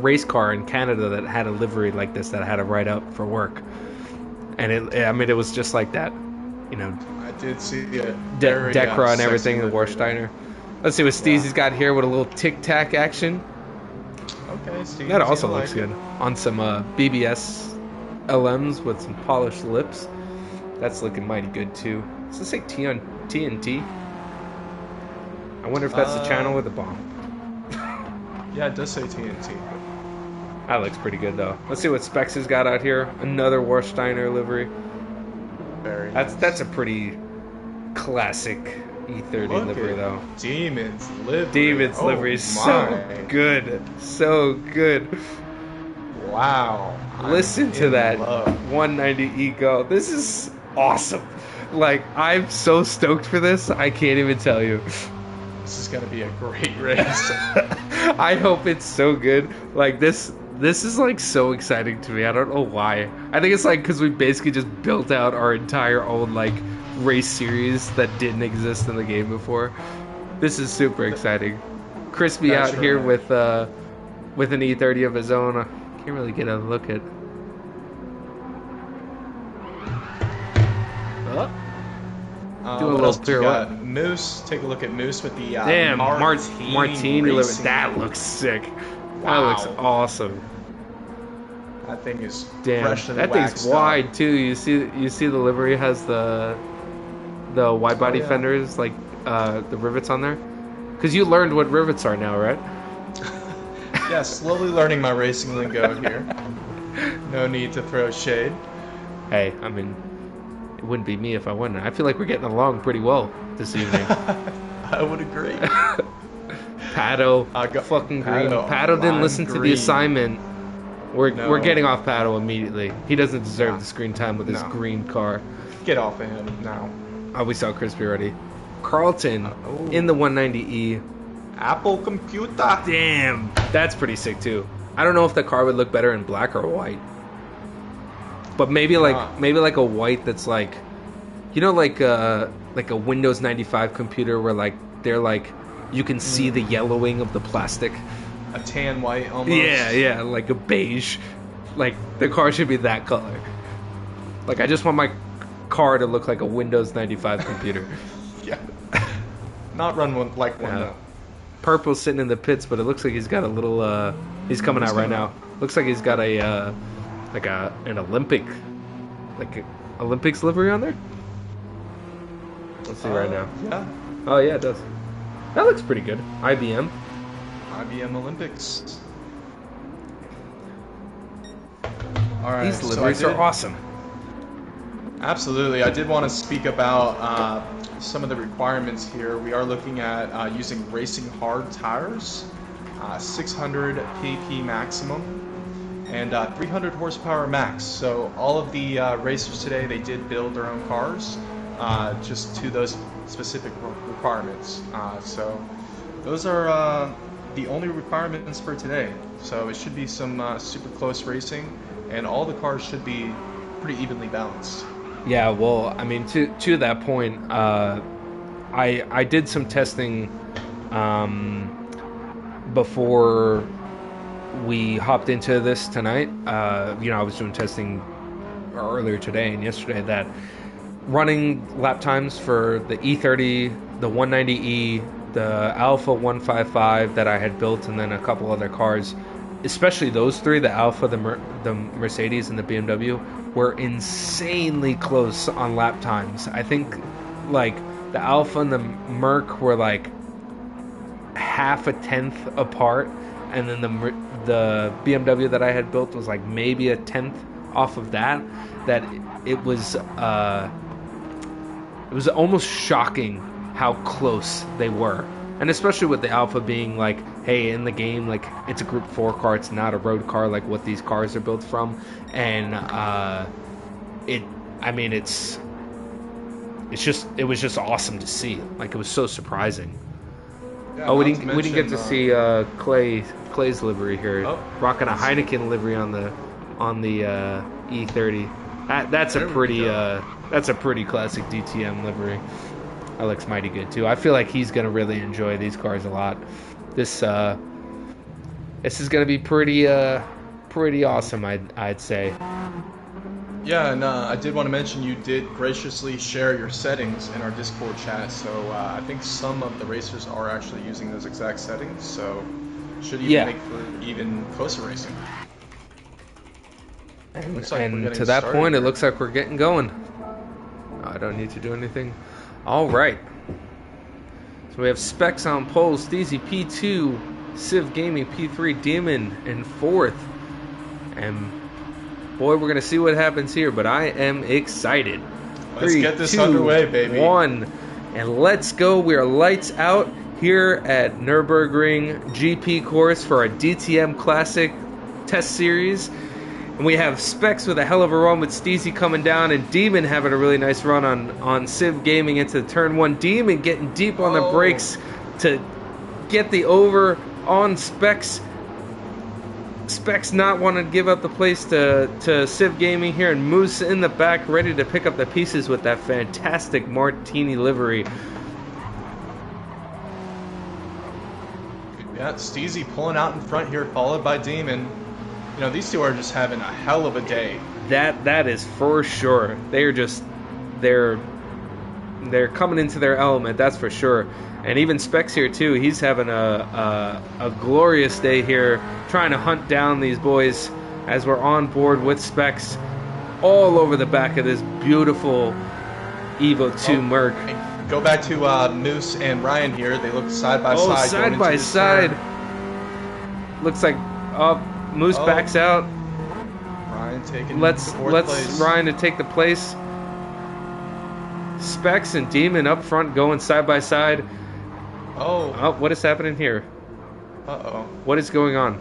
race car in Canada that had a livery like this that I had to write up for work, and it was just like that, you know. I did see it. Decra and everything, the Warsteiner. Let's see what Steezy's got here with a little tic tac action. Okay, Steve. That also looks good on some BBS LMs with some polished lips. That's looking mighty good too. Does this say T on TNT? I wonder if that's the channel with the bomb. Yeah, it does say TNT. That looks pretty good though. Let's see what Specs has got out here. Another Warsteiner livery. Very nice. That's a pretty classic E30 livery though. Demon's livery. Demon's livery is so good. So good. Wow. Listen to that 190E go. This is awesome. Like, I'm so stoked for this. I can't even tell you. This is going to be a great race. I hope it's so good. Like, this is, like, so exciting to me. I don't know why. I think it's, like, because we basically just built out our entire own, like, race series that didn't exist in the game before. This is super exciting. Crispy out here with an E30 of his own. I can't really get a look at. Do a little pirouette. Moose. Take a look at Moose with the damn Martini. That look. looks sick. Wow. That looks awesome. That thing is fresh and that thing's wide too. You see the livery has the wide body fenders, like the rivets on there. Because you learned what rivets are now, right? Yeah, slowly learning my racing lingo here. No need to throw shade. Hey, I mean, it wouldn't be me if I wouldn't. I feel like we're getting along pretty well this evening. I would agree. Pato, fucking green. Pato didn't listen to the assignment. We're getting off Pato immediately. He doesn't deserve the screen time with his green car. Get off of him now. Oh, we saw Crispy already. Carlton in the 190E. Apple computer. Damn, that's pretty sick too. I don't know if the car would look better in black or white. But maybe like a white that's like, you know, like a Windows 95 computer where like they're like you can see the yellowing of the plastic. A tan white almost. Yeah, like a beige. Like the car should be that color. Like I just want my car to look like a Windows 95 computer. Yeah. Not run one like one though. Purple's sitting in the pits, but it looks like he's got a little he's coming out right now. Looks like he's got a like an Olympics livery on there. Let's see right now. Yeah. Oh yeah, it does. That looks pretty good. IBM Olympics. All right. These liveries are awesome. Absolutely. I did want to speak about some of the requirements here. We are looking at using racing hard tires, 600 pp maximum, and 300 horsepower max. So all of the racers today, they did build their own cars just to those specific requirements. So those are the only requirements for today. So it should be some super close racing, and all the cars should be pretty evenly balanced. Yeah, well, I mean, to that point, I did some testing before we hopped into this tonight. I was doing testing earlier today and yesterday that running lap times for the E30, the 190E, the Alpha 155 that I had built, and then a couple other cars especially those three, the Alpha, the Mercedes, and the BMW, were insanely close on lap times. I think like the Alpha and the Merc were like half a tenth apart, and then the BMW that I had built was like maybe a tenth off of that. That it was almost shocking how close they were. And especially with the Alpha being like, hey, in the game, like, it's a Group 4 car, it's not a road car like what these cars are built from. And it was just awesome to see. Like, it was so surprising. Yeah, we didn't get to see Clay's livery here, rocking a Heineken livery on the E30. That's a pretty classic DTM livery. That looks mighty good too. I feel like he's gonna really enjoy these cars a lot. This is gonna be pretty awesome, I'd say. Yeah, and I did want to mention you did graciously share your settings in our Discord chat, so I think some of the racers are actually using those exact settings, so should even make for even closer racing. And to that point, it looks like we're getting going. I don't need to do anything. All right. So we have Specs on pole, Steezy P2, Civ Gaming P3, Demon in 4th. And boy, we're going to see what happens here, but I am excited. Let's get this underway, baby. 1. And let's go. We are lights out here at Nürburgring GP course for our DTM Classic Test Series. And we have Specs with a hell of a run with Steezy coming down, and Demon having a really nice run on Civ Gaming into turn 1. Demon getting deep on the brakes to get the over on Specs. Specs not wanting to give up the place to Civ Gaming here, and Moose in the back ready to pick up the pieces with that fantastic Martini livery. Yeah, Steezy pulling out in front here, followed by Demon. You know, these two are just having a hell of a day. That is for sure. They're coming into their element, that's for sure. And even Specs here too. He's having a glorious day here, trying to hunt down these boys as we're on board with Specs all over the back of this beautiful Evo 2 Merc. Go back to Moose and Ryan here. They look side by side. Side by side. Looks like Moose backs out. Ryan taking Let's place. Ryan to take the place. Specs and Demon up front going side by side. Oh, what is happening here? Uh-oh. What is going on?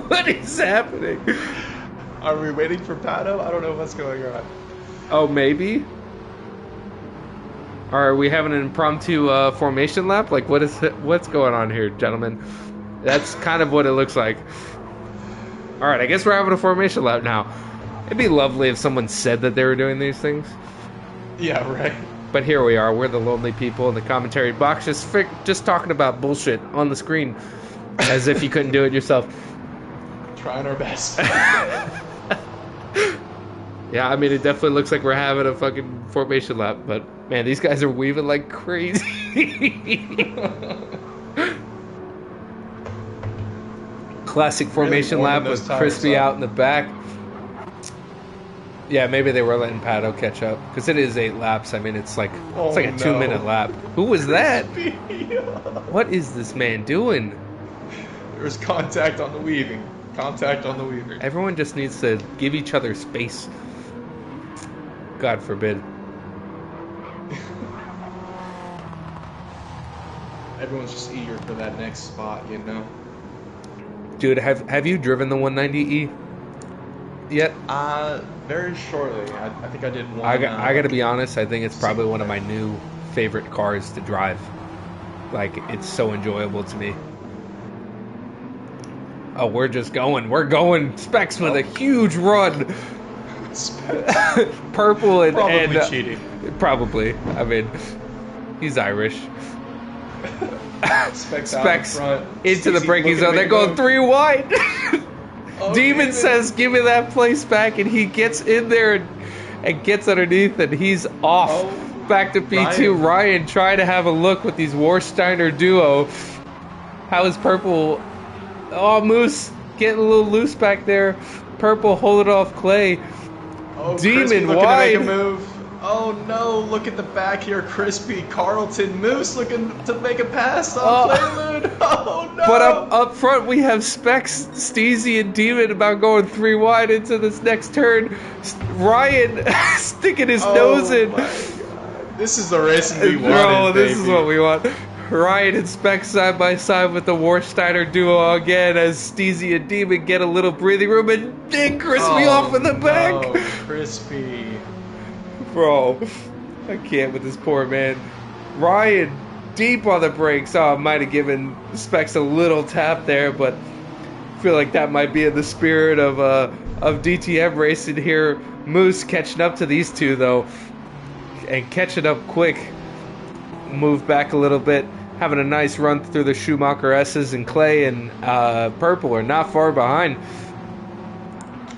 What is happening? Are we waiting for Pato? I don't know what's going on. Oh, maybe? Are we having an impromptu formation lap? Like, what's going on here, gentlemen? That's kind of what it looks like. All right, I guess we're having a formation lap now. It'd be lovely if someone said that they were doing these things. Yeah, right. But here we are. We're the lonely people in the commentary box, just talking about bullshit on the screen, as if you couldn't do it yourself. Trying our best. Yeah, I mean, it definitely looks like we're having a fucking formation lap, but man, these guys are weaving like crazy. Classic formation lap with Crispy out in the back. Yeah, maybe they were letting Pato catch up, because it is 8 laps. I mean, it's like a 2-minute lap. Who was that? What is this man doing? There was contact on the weaving. Contact on the weaving. Everyone just needs to give each other space. God forbid. Everyone's just eager for that next spot, you know? Dude, have you driven the 190E yet? Very shortly. I think I did one. I gotta be honest, I think it's probably one of my new favorite cars to drive. Like, it's so enjoyable to me. Oh, we're going. Specs with a huge run. Purple and probably cheating. Probably. I mean, he's Irish. Specs into the braking zone. They're going 3 wide. Demon says, "Give me that place back," and he gets in there and gets underneath, and he's off. Back to P2. Ryan trying to have a look with these Warsteiner duo. How is Purple? Oh, Moose getting a little loose back there. Purple holding off Clay. Oh, Demon looking wide. to make a move. Oh no, look at the back here, Crispy. Carlton, Moose looking to make a pass on Playlood. Oh no. But up front we have Specs, Steezy, and Demon about going 3 wide into this next turn. Ryan sticking his nose in. My God. This is the racing we wanted, Bro, this baby. is what we want. Ryan and Specs side by side with the Warsteiner duo again as Steezy and Demon get a little breathing room and dig Crispy off in the back. No, Crispy. Bro, I can't with this poor man. Ryan deep on the brakes. Oh, might have given Specs a little tap there, but I feel like that might be in the spirit of DTM racing here. Moose catching up to these two though, and catching up quick. Move back a little bit, having a nice run through the Schumacher S's, and Clay and Purple are not far behind.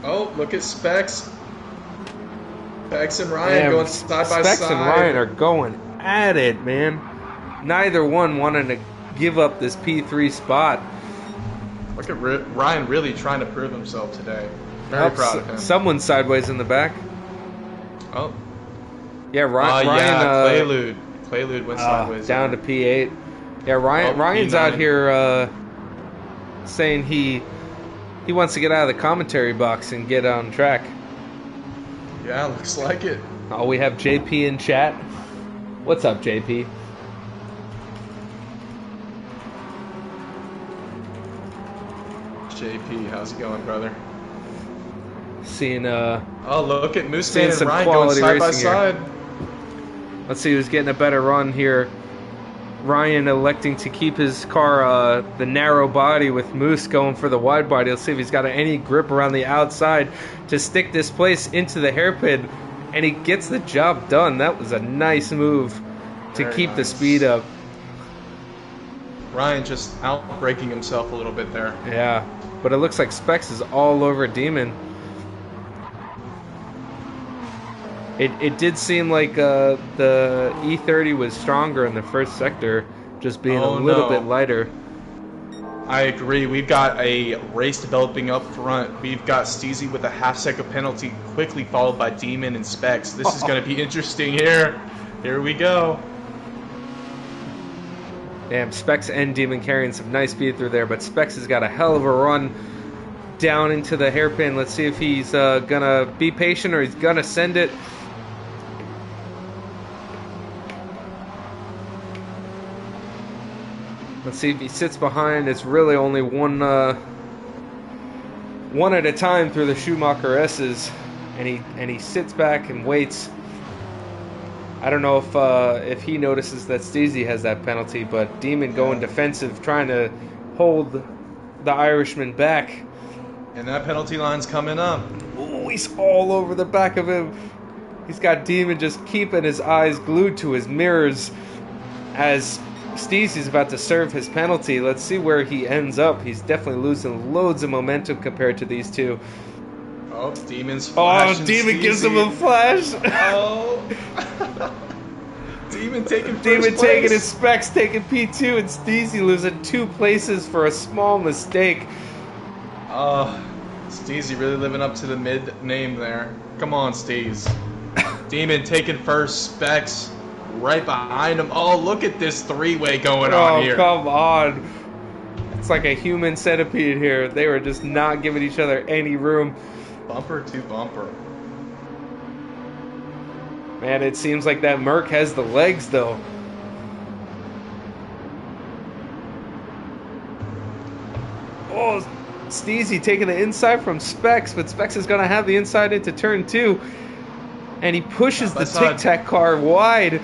Oh, look at Specs. Specs and Ryan going side by side. Specs and Ryan are going at it, man. Neither one wanting to give up this P3 spot. Look at Ryan really trying to prove himself today. Very proud of him. Someone sideways in the back. Oh. Yeah, Ryan. Yeah, Quaalude went sideways. Down to P8. Yeah, Ryan's P9. out here saying he wants to get out of the commentary box and get on track. Yeah, looks like it. Oh, we have JP in chat. What's up, JP? JP, how's it going, brother? Seeing Oh, look at Moose seeing and some Ryan going quality side by racing here. side. Let's see who's getting a better run here. Ryan electing to keep his car the narrow body with Moose going for the wide body. Let's see if he's got any grip around the outside to stick this place into the hairpin. And he gets the job done. That was a nice move to Very keep the nice. speed up. Ryan just out-braking himself a little bit there. Yeah, but it looks like Specs is all over Demon. It did seem like the E30 was stronger in the first sector, just being a little bit lighter. I agree. We've got a race developing up front. We've got Steezy with a half-second penalty, quickly followed by Demon and Specs. This is going to be interesting here. Here we go. Damn, Specs and Demon carrying some nice speed through there, but Specs has got a hell of a run down into the hairpin. Let's see if he's going to be patient or he's going to send it. Let's see if he sits behind. It's really only one at a time through the Schumacher S's, and he sits back and waits. I don't know if he notices that Steezy has that penalty, but Demon going defensive, trying to hold the Irishman back. And that penalty line's coming up. Ooh, he's all over the back of him. He's got Demon just keeping his eyes glued to his mirrors as Steezy's about to serve his penalty. Let's see where he ends up. He's definitely losing loads of momentum compared to these two. Oh, Demon's flashing. Oh, Demon gives him a flash. Oh. Demon taking first Demon place. taking his Specs, taking P2, and Steezy losing 2 places for a small mistake. Steezy really living up to the mid name there. Come on, Steez. Demon taking first, Specs right behind him. Oh, look at this three-way going on here. Oh, come on. It's like a human centipede here. They were just not giving each other any room. Bumper to bumper. Man, it seems like that Merc has the legs, though. Oh, Steezy taking the inside from Specs, but Specs is going to have the inside into turn 2. And he pushes the Tic Tac car wide.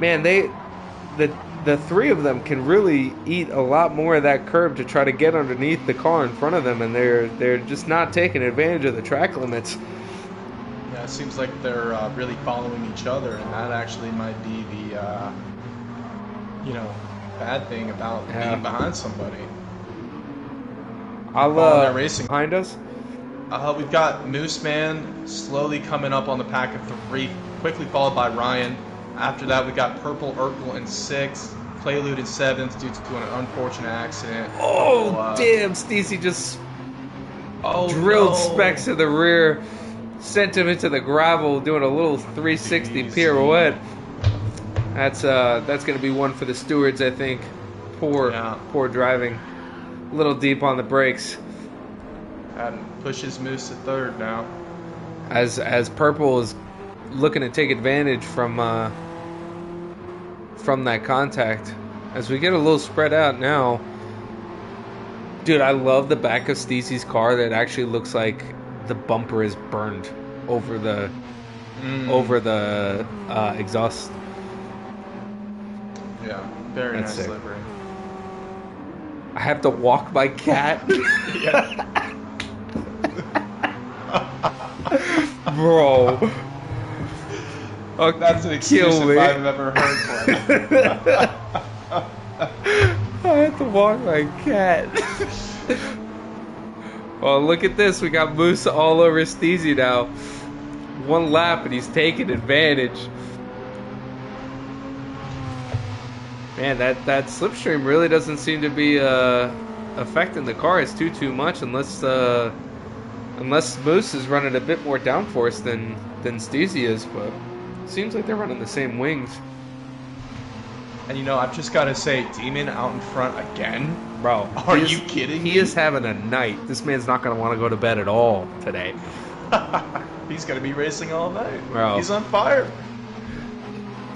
Man, the three of them can really eat a lot more of that curb to try to get underneath the car in front of them, and they're just not taking advantage of the track limits. Yeah, it seems like they're really following each other, and that actually might be the bad thing about being behind somebody. I'll racing behind us. We've got Moose Man slowly coming up on the pack of 3, quickly followed by Ryan. After that, we got Purple Urkel in 6th, Claylude in 7th due to an unfortunate accident. Oh, damn, Steezy just drilled Specs in the rear, sent him into the gravel, doing a little 360 pirouette. That's going to be one for the stewards, I think. Poor driving. A little deep on the brakes. And pushes Moose to 3rd now. As Purple is looking to take advantage from that contact. As we get a little spread out now. Dude, I love the back of Steezy's car that actually looks like the bumper is burned over the exhaust. Yeah, very nice livery. I have to walk my cat. Bro. That's an exclusive I've ever heard. I have to walk my cat. Well, look at this. We got Moose all over Steezy now. One lap and he's taking advantage. Man, that slipstream really doesn't seem to be affecting the car. It's too much unless Moose is running a bit more downforce than Steezy is, but it seems like they're running the same wings. And I've just got to say, Demon out in front again. Bro, are you kidding me? He is having a night. This man's not going to want to go to bed at all today. He's going to be racing all night. Bro. He's on fire.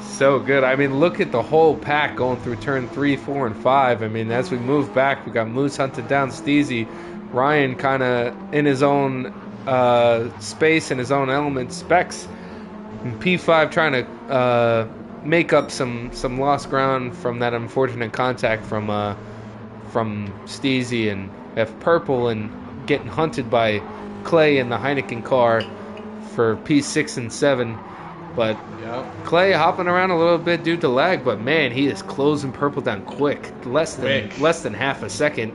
So good. I mean, look at the whole pack going through turn 3, 4, and 5. I mean, as we move back, we got Moose hunted down Steezy. Ryan kind of in his own space, in his own element. Specs and P5 trying to make up some lost ground from that unfortunate contact from Steezy, and F Purple and getting hunted by Clay in the Heineken car for P6 and 7. But Clay hopping around a little bit due to lag, but man, he is closing Purple down quick. Less than half a second.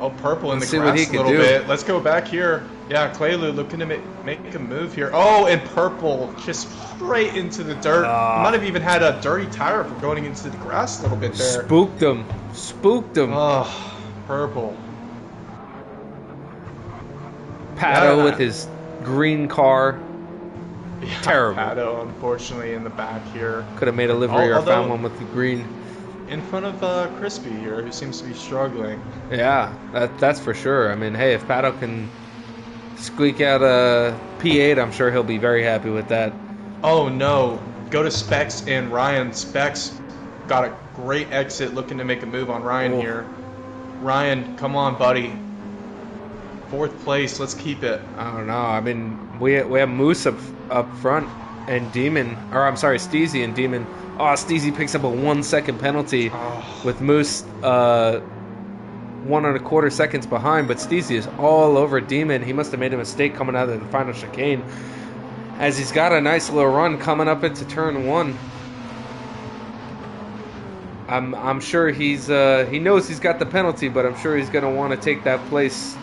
Oh, Purple in the grass a little bit. Let's go back here. Yeah, Claylu looking to make a move here. Oh, and Purple just straight into the dirt. He might have even had a dirty tire for going into the grass a little bit there. Spooked him. Oh, Purple. Pato with his green car. Yeah, terrible. Pato, unfortunately, in the back here. Could have made a livery or found one with the green. In front of Crispy here, who seems to be struggling. Yeah, that's for sure. I mean, hey, if Pato can squeak out a P8, I'm sure he'll be very happy with that. Oh, no. Go to Specs and Ryan. Specs got a great exit looking to make a move on Ryan here. Ryan, come on, buddy. 4th place, let's keep it. I don't know. I mean, we have Moose up front and Demon, or I'm sorry, Steezy and Demon. Oh, Steezy picks up a 1 second penalty with Moose 1 1/4 seconds behind, but Steezy is all over Demon. He must have made a mistake coming out of the final chicane, as he's got a nice little run coming up into turn 1. I'm sure he knows he's got the penalty, but I'm sure he's going to want to take that place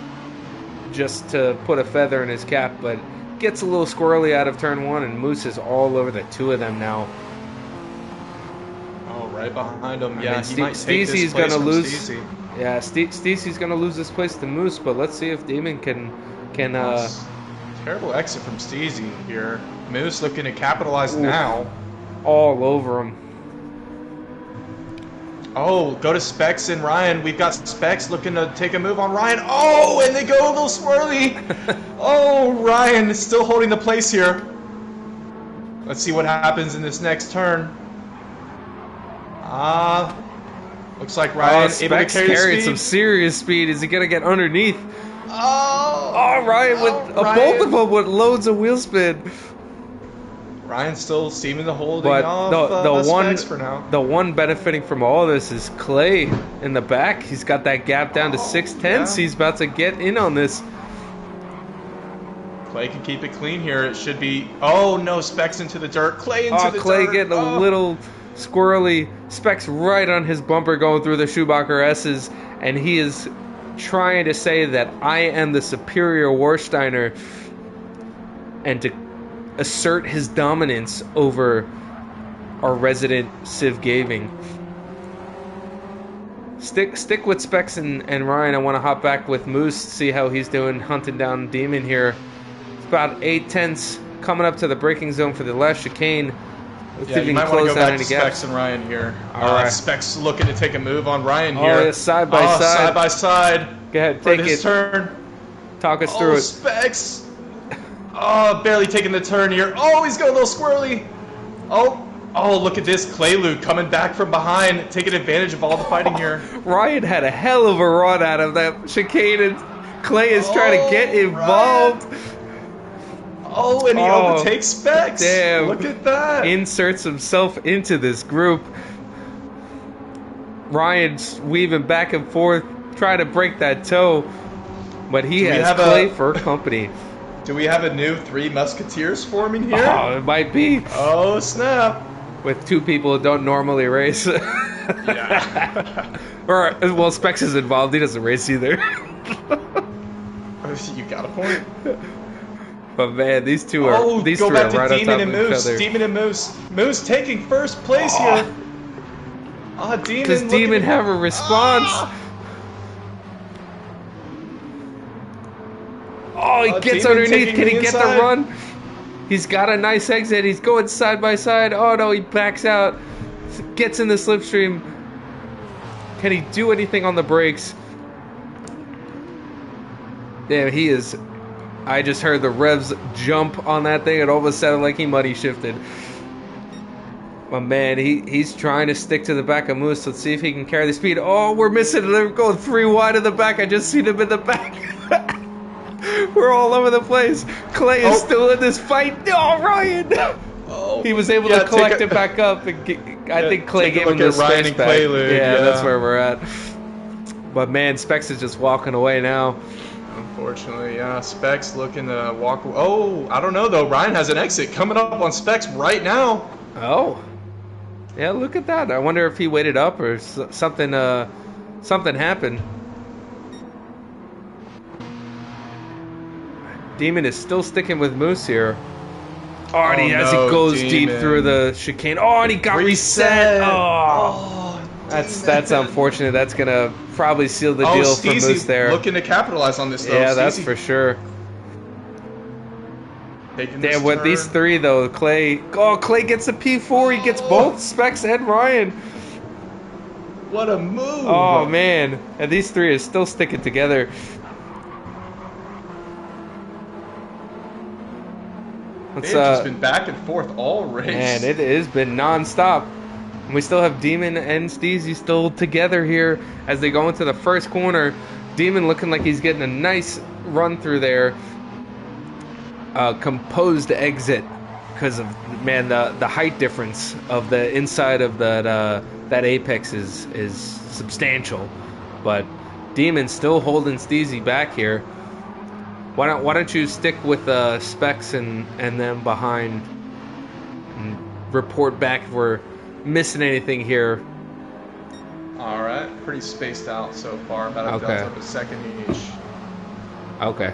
just to put a feather in his cap, but gets a little squirrely out of turn 1, and Moose is all over the two of them now. Oh, right behind him. Yeah, he might take this place from Steezy. Yeah, Steezy's going to lose this place to Moose, but let's see if Demon can terrible exit from Steezy here. Moose looking to capitalize now. All over him. Oh, go to Specs and Ryan. We've got Specs looking to take a move on Ryan. Oh, and they go a little swirly. Oh, Ryan is still holding the place here. Let's see what happens in this next turn. Looks like Ryan able to carry some serious speed. Is he going to get underneath? Oh, Ryan with both of them with loads of wheel spin. Ryan's still seeming to hold the Specs for now. The one benefiting from all this is Clay in the back. He's got that gap down to 6/10. Yeah. He's about to get in on this. Clay can keep it clean here. It should be. Oh no, Specs into the dirt. Clay into the dirt. Clay getting a little squirrely. Specs right on his bumper going through the Schumacher S's, and he is trying to say that I am the superior Warsteiner and to assert his dominance over our resident Civ Gaming. Stick with Specs and Ryan. I want to hop back with Moose, see how he's doing hunting down Demon here. It's about 8/10 coming up to the braking zone for the last chicane. Let's see if you we might can want to close go out back any to gaps. Specs and Ryan here. All right. Specs looking to take a move on Ryan here. Oh, yeah, side by side. Side by side. Go ahead, For take his it. turn. Talk us through it. Specs. Oh, barely taking the turn here. Oh, he's got a little squirrely. Oh, look at this. Claylude coming back from behind, taking advantage of all the fighting here. Ryan had a hell of a run out of that chicane, and Clay is trying to get involved. Ryan. Oh, and he overtakes Specs. Damn. Look at that. Inserts himself into this group. Ryan's weaving back and forth, trying to break that toe, but he has Clay for company. Do we have a new Three Musketeers forming here? Oh, it might be. Oh, snap. With two people who don't normally race. Yeah. Or, well, Specs is involved. He doesn't race either. You got a point. But man, these two are right on top of each other. Demon and Moose. Moose taking first place here. Demon. Does Demon have a response? Oh, he gets Demon underneath. Can he get the inside. run? He's got a nice exit. He's going side by side. Oh no, he backs out. Gets in the slipstream. Can he do anything on the brakes? Damn, he is. I just heard the revs jump on that thing, and all of a sudden, like he muddy shifted. But man, he's trying to stick to the back of Moose. Let's see if he can carry the speed. Oh, we're missing it. They're going 3 wide in the back. I just seen him in the back. We're all over the place. Clay is still in this fight. Oh, Ryan! He was able to collect it back up. And I think Clay gave him the space back. Yeah, that's where we're at. But man, Specs is just walking away now. Unfortunately, yeah. Specs looking to walk away. Oh, I don't know though. Ryan has an exit coming up on Specs right now. Oh. Yeah, look at that. I wonder if he waited up or something happened. Demon is still sticking with Moose here. Oh, and as he goes deep through the chicane. Oh, and he got reset. Oh, that's unfortunate. That's gonna probably seal the deal for Moose there. Looking to capitalize on this though. Yeah, that's for sure. Damn, with these three though, Clay gets a P4. He gets both Specs and Ryan. What a move! Oh man, and these three are still sticking together. They've just been back and forth all race. Man, it has been non-stop. And we still have Demon and Steezy still together here as they go into the first corner. Demon looking like he's getting a nice run through there. Composed exit because of, man, the height difference of the inside of that apex is substantial. But Demon still holding Steezy back here. Why don't you stick with Specs and them behind and report back if we're missing anything here. All right, pretty spaced out so far, about a delta of a second each. Okay.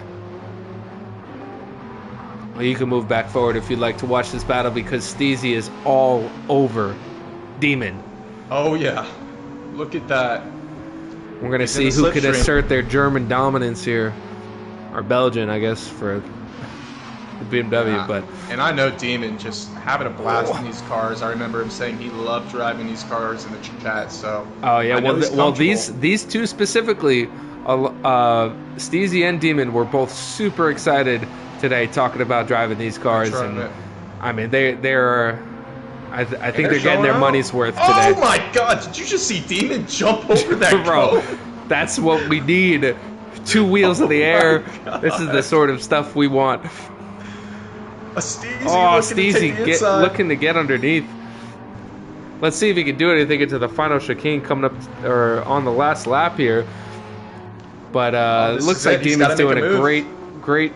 Well, you can move back forward if you'd like to watch this battle because Steezy is all over Demon. Oh yeah, look at that. We're gonna see who can assert their German dominance here. Or Belgian, I guess, for the BMW, yeah. And I know Demon just having a blast in these cars. I remember him saying he loved driving these cars in the chat. So. Oh yeah, well these two specifically, Steezy and Demon were both super excited today talking about driving these cars, and I mean they're. I think they're getting their money's worth today. Oh my God! Did you just see Demon jump over that bro? That's what we need. 2 wheels in the air. God. This is the sort of stuff we want. Steezy looking to get underneath. Let's see if he can do anything into the final chicane coming up or on the last lap here. But it looks like Demon's doing a great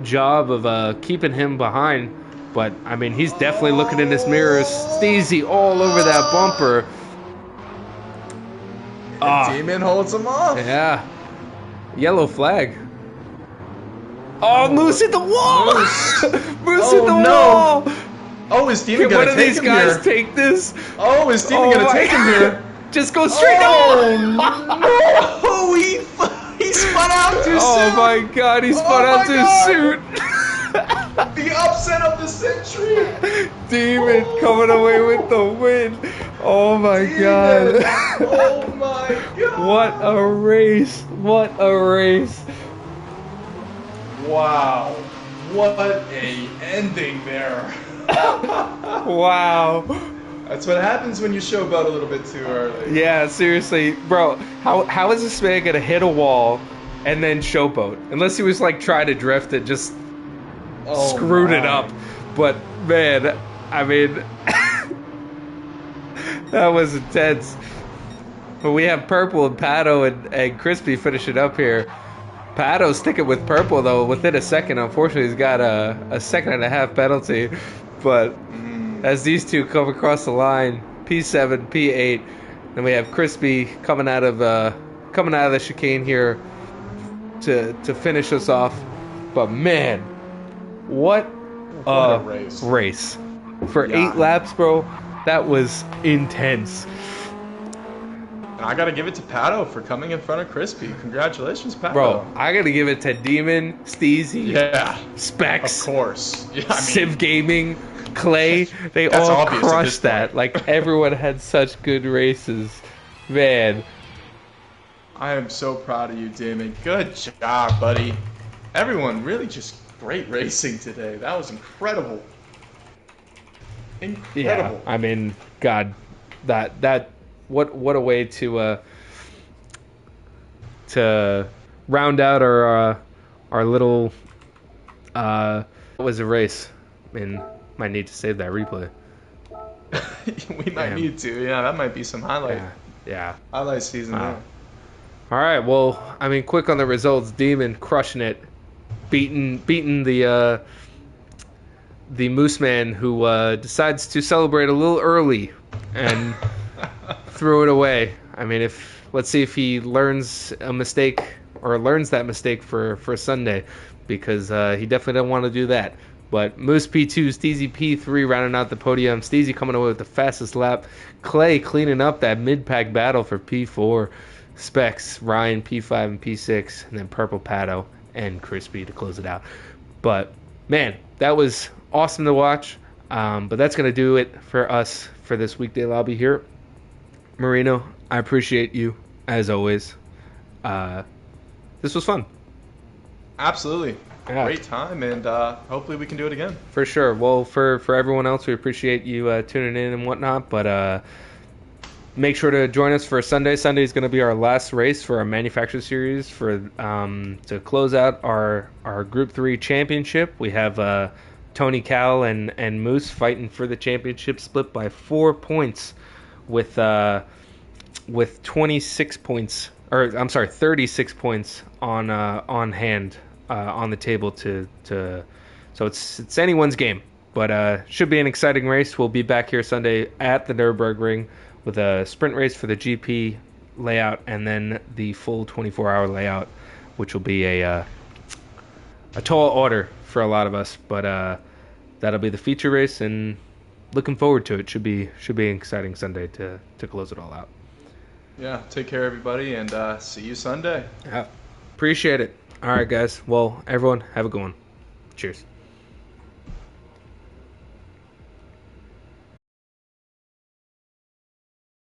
job of keeping him behind. But I mean, he's definitely looking in his mirrors. Steezy all over that bumper. Demon holds him off. Yeah. Yellow flag. Oh, Moose hit the wall! Moose hit the wall! Oh, is Demon Can gonna one of take these him guys here? take this? Oh, is Demon gonna take him here? Just go straight Oh, he spun out too soon. Oh my god, he spun out too soon. The upset of the century. Demon coming away with the win. Oh my god. Oh my god. What a race. What a race. Wow. What a ending there. Wow. That's what happens when you showboat a little bit too early. Yeah, seriously. Bro, how is this man gonna hit a wall and then showboat? Unless he was like trying to drift and just screwed it up. But man, I mean, that was intense. But we have Purple and Pato and Crispy finishing up here. Pato's sticking with Purple though within a second. Unfortunately, he's got a second and a half penalty. But as these two come across the line, P7, P8, then we have Crispy coming out of the chicane here to finish us off. But man, what a race. For 8 laps, bro. That was intense. And I gotta give it to Pato for coming in front of Crispy. Congratulations, Pato. Bro, I gotta give it to Demon, Steezy, Specs, of course, Civ Gaming, Clay. They all crushed that. Like, everyone had such good races. Man. I am so proud of you, Damon. Good job, buddy. Everyone really just great racing today. That was incredible. Incredible. Yeah, I mean, God, that what a way to round out our little what was a race. I mean, might need to save that replay. We might need to. Yeah, that might be some highlight. Yeah. Highlight season there. All right. Well, I mean, quick on the results. Demon crushing it, beating the Moose Man, who decides to celebrate a little early and threw it away. I mean, let's see if he learns a mistake or learns that mistake for Sunday, because he definitely don't want to do that. But Moose P2, Steezy P3 rounding out the podium. Steezy coming away with the fastest lap. Clay cleaning up that mid-pack battle for P4. Specs, Ryan P5 and P6, and then Purple, Pato, and Crispy to close it out. But man, that was awesome to watch. But that's going to do it for us for this weekday lobby here. Marino, I appreciate you, as always. This was fun. Absolutely. Yeah. Great time, and hopefully we can do it again. For sure. Well, for everyone else, we appreciate you tuning in and whatnot, but make sure to join us for Sunday. Sunday is going to be our last race for our manufacturer series for to close out our Group 3 championship. We have Tony, Cal, and Moose fighting for the championship, split by 4 points with 26 points, or I'm sorry, 36 points on hand on the table to so it's anyone's game, but should be an exciting race. We'll be back here Sunday at the Nürburgring with a sprint race for the GP layout, and then the full 24-hour layout, which will be a tall order for a lot of us, but that'll be the feature race, and looking forward to it. Should be an exciting Sunday to close it all out. Yeah, take care, everybody, and see you Sunday. Yeah, appreciate it. All right, guys. Well, everyone, have a good one. Cheers.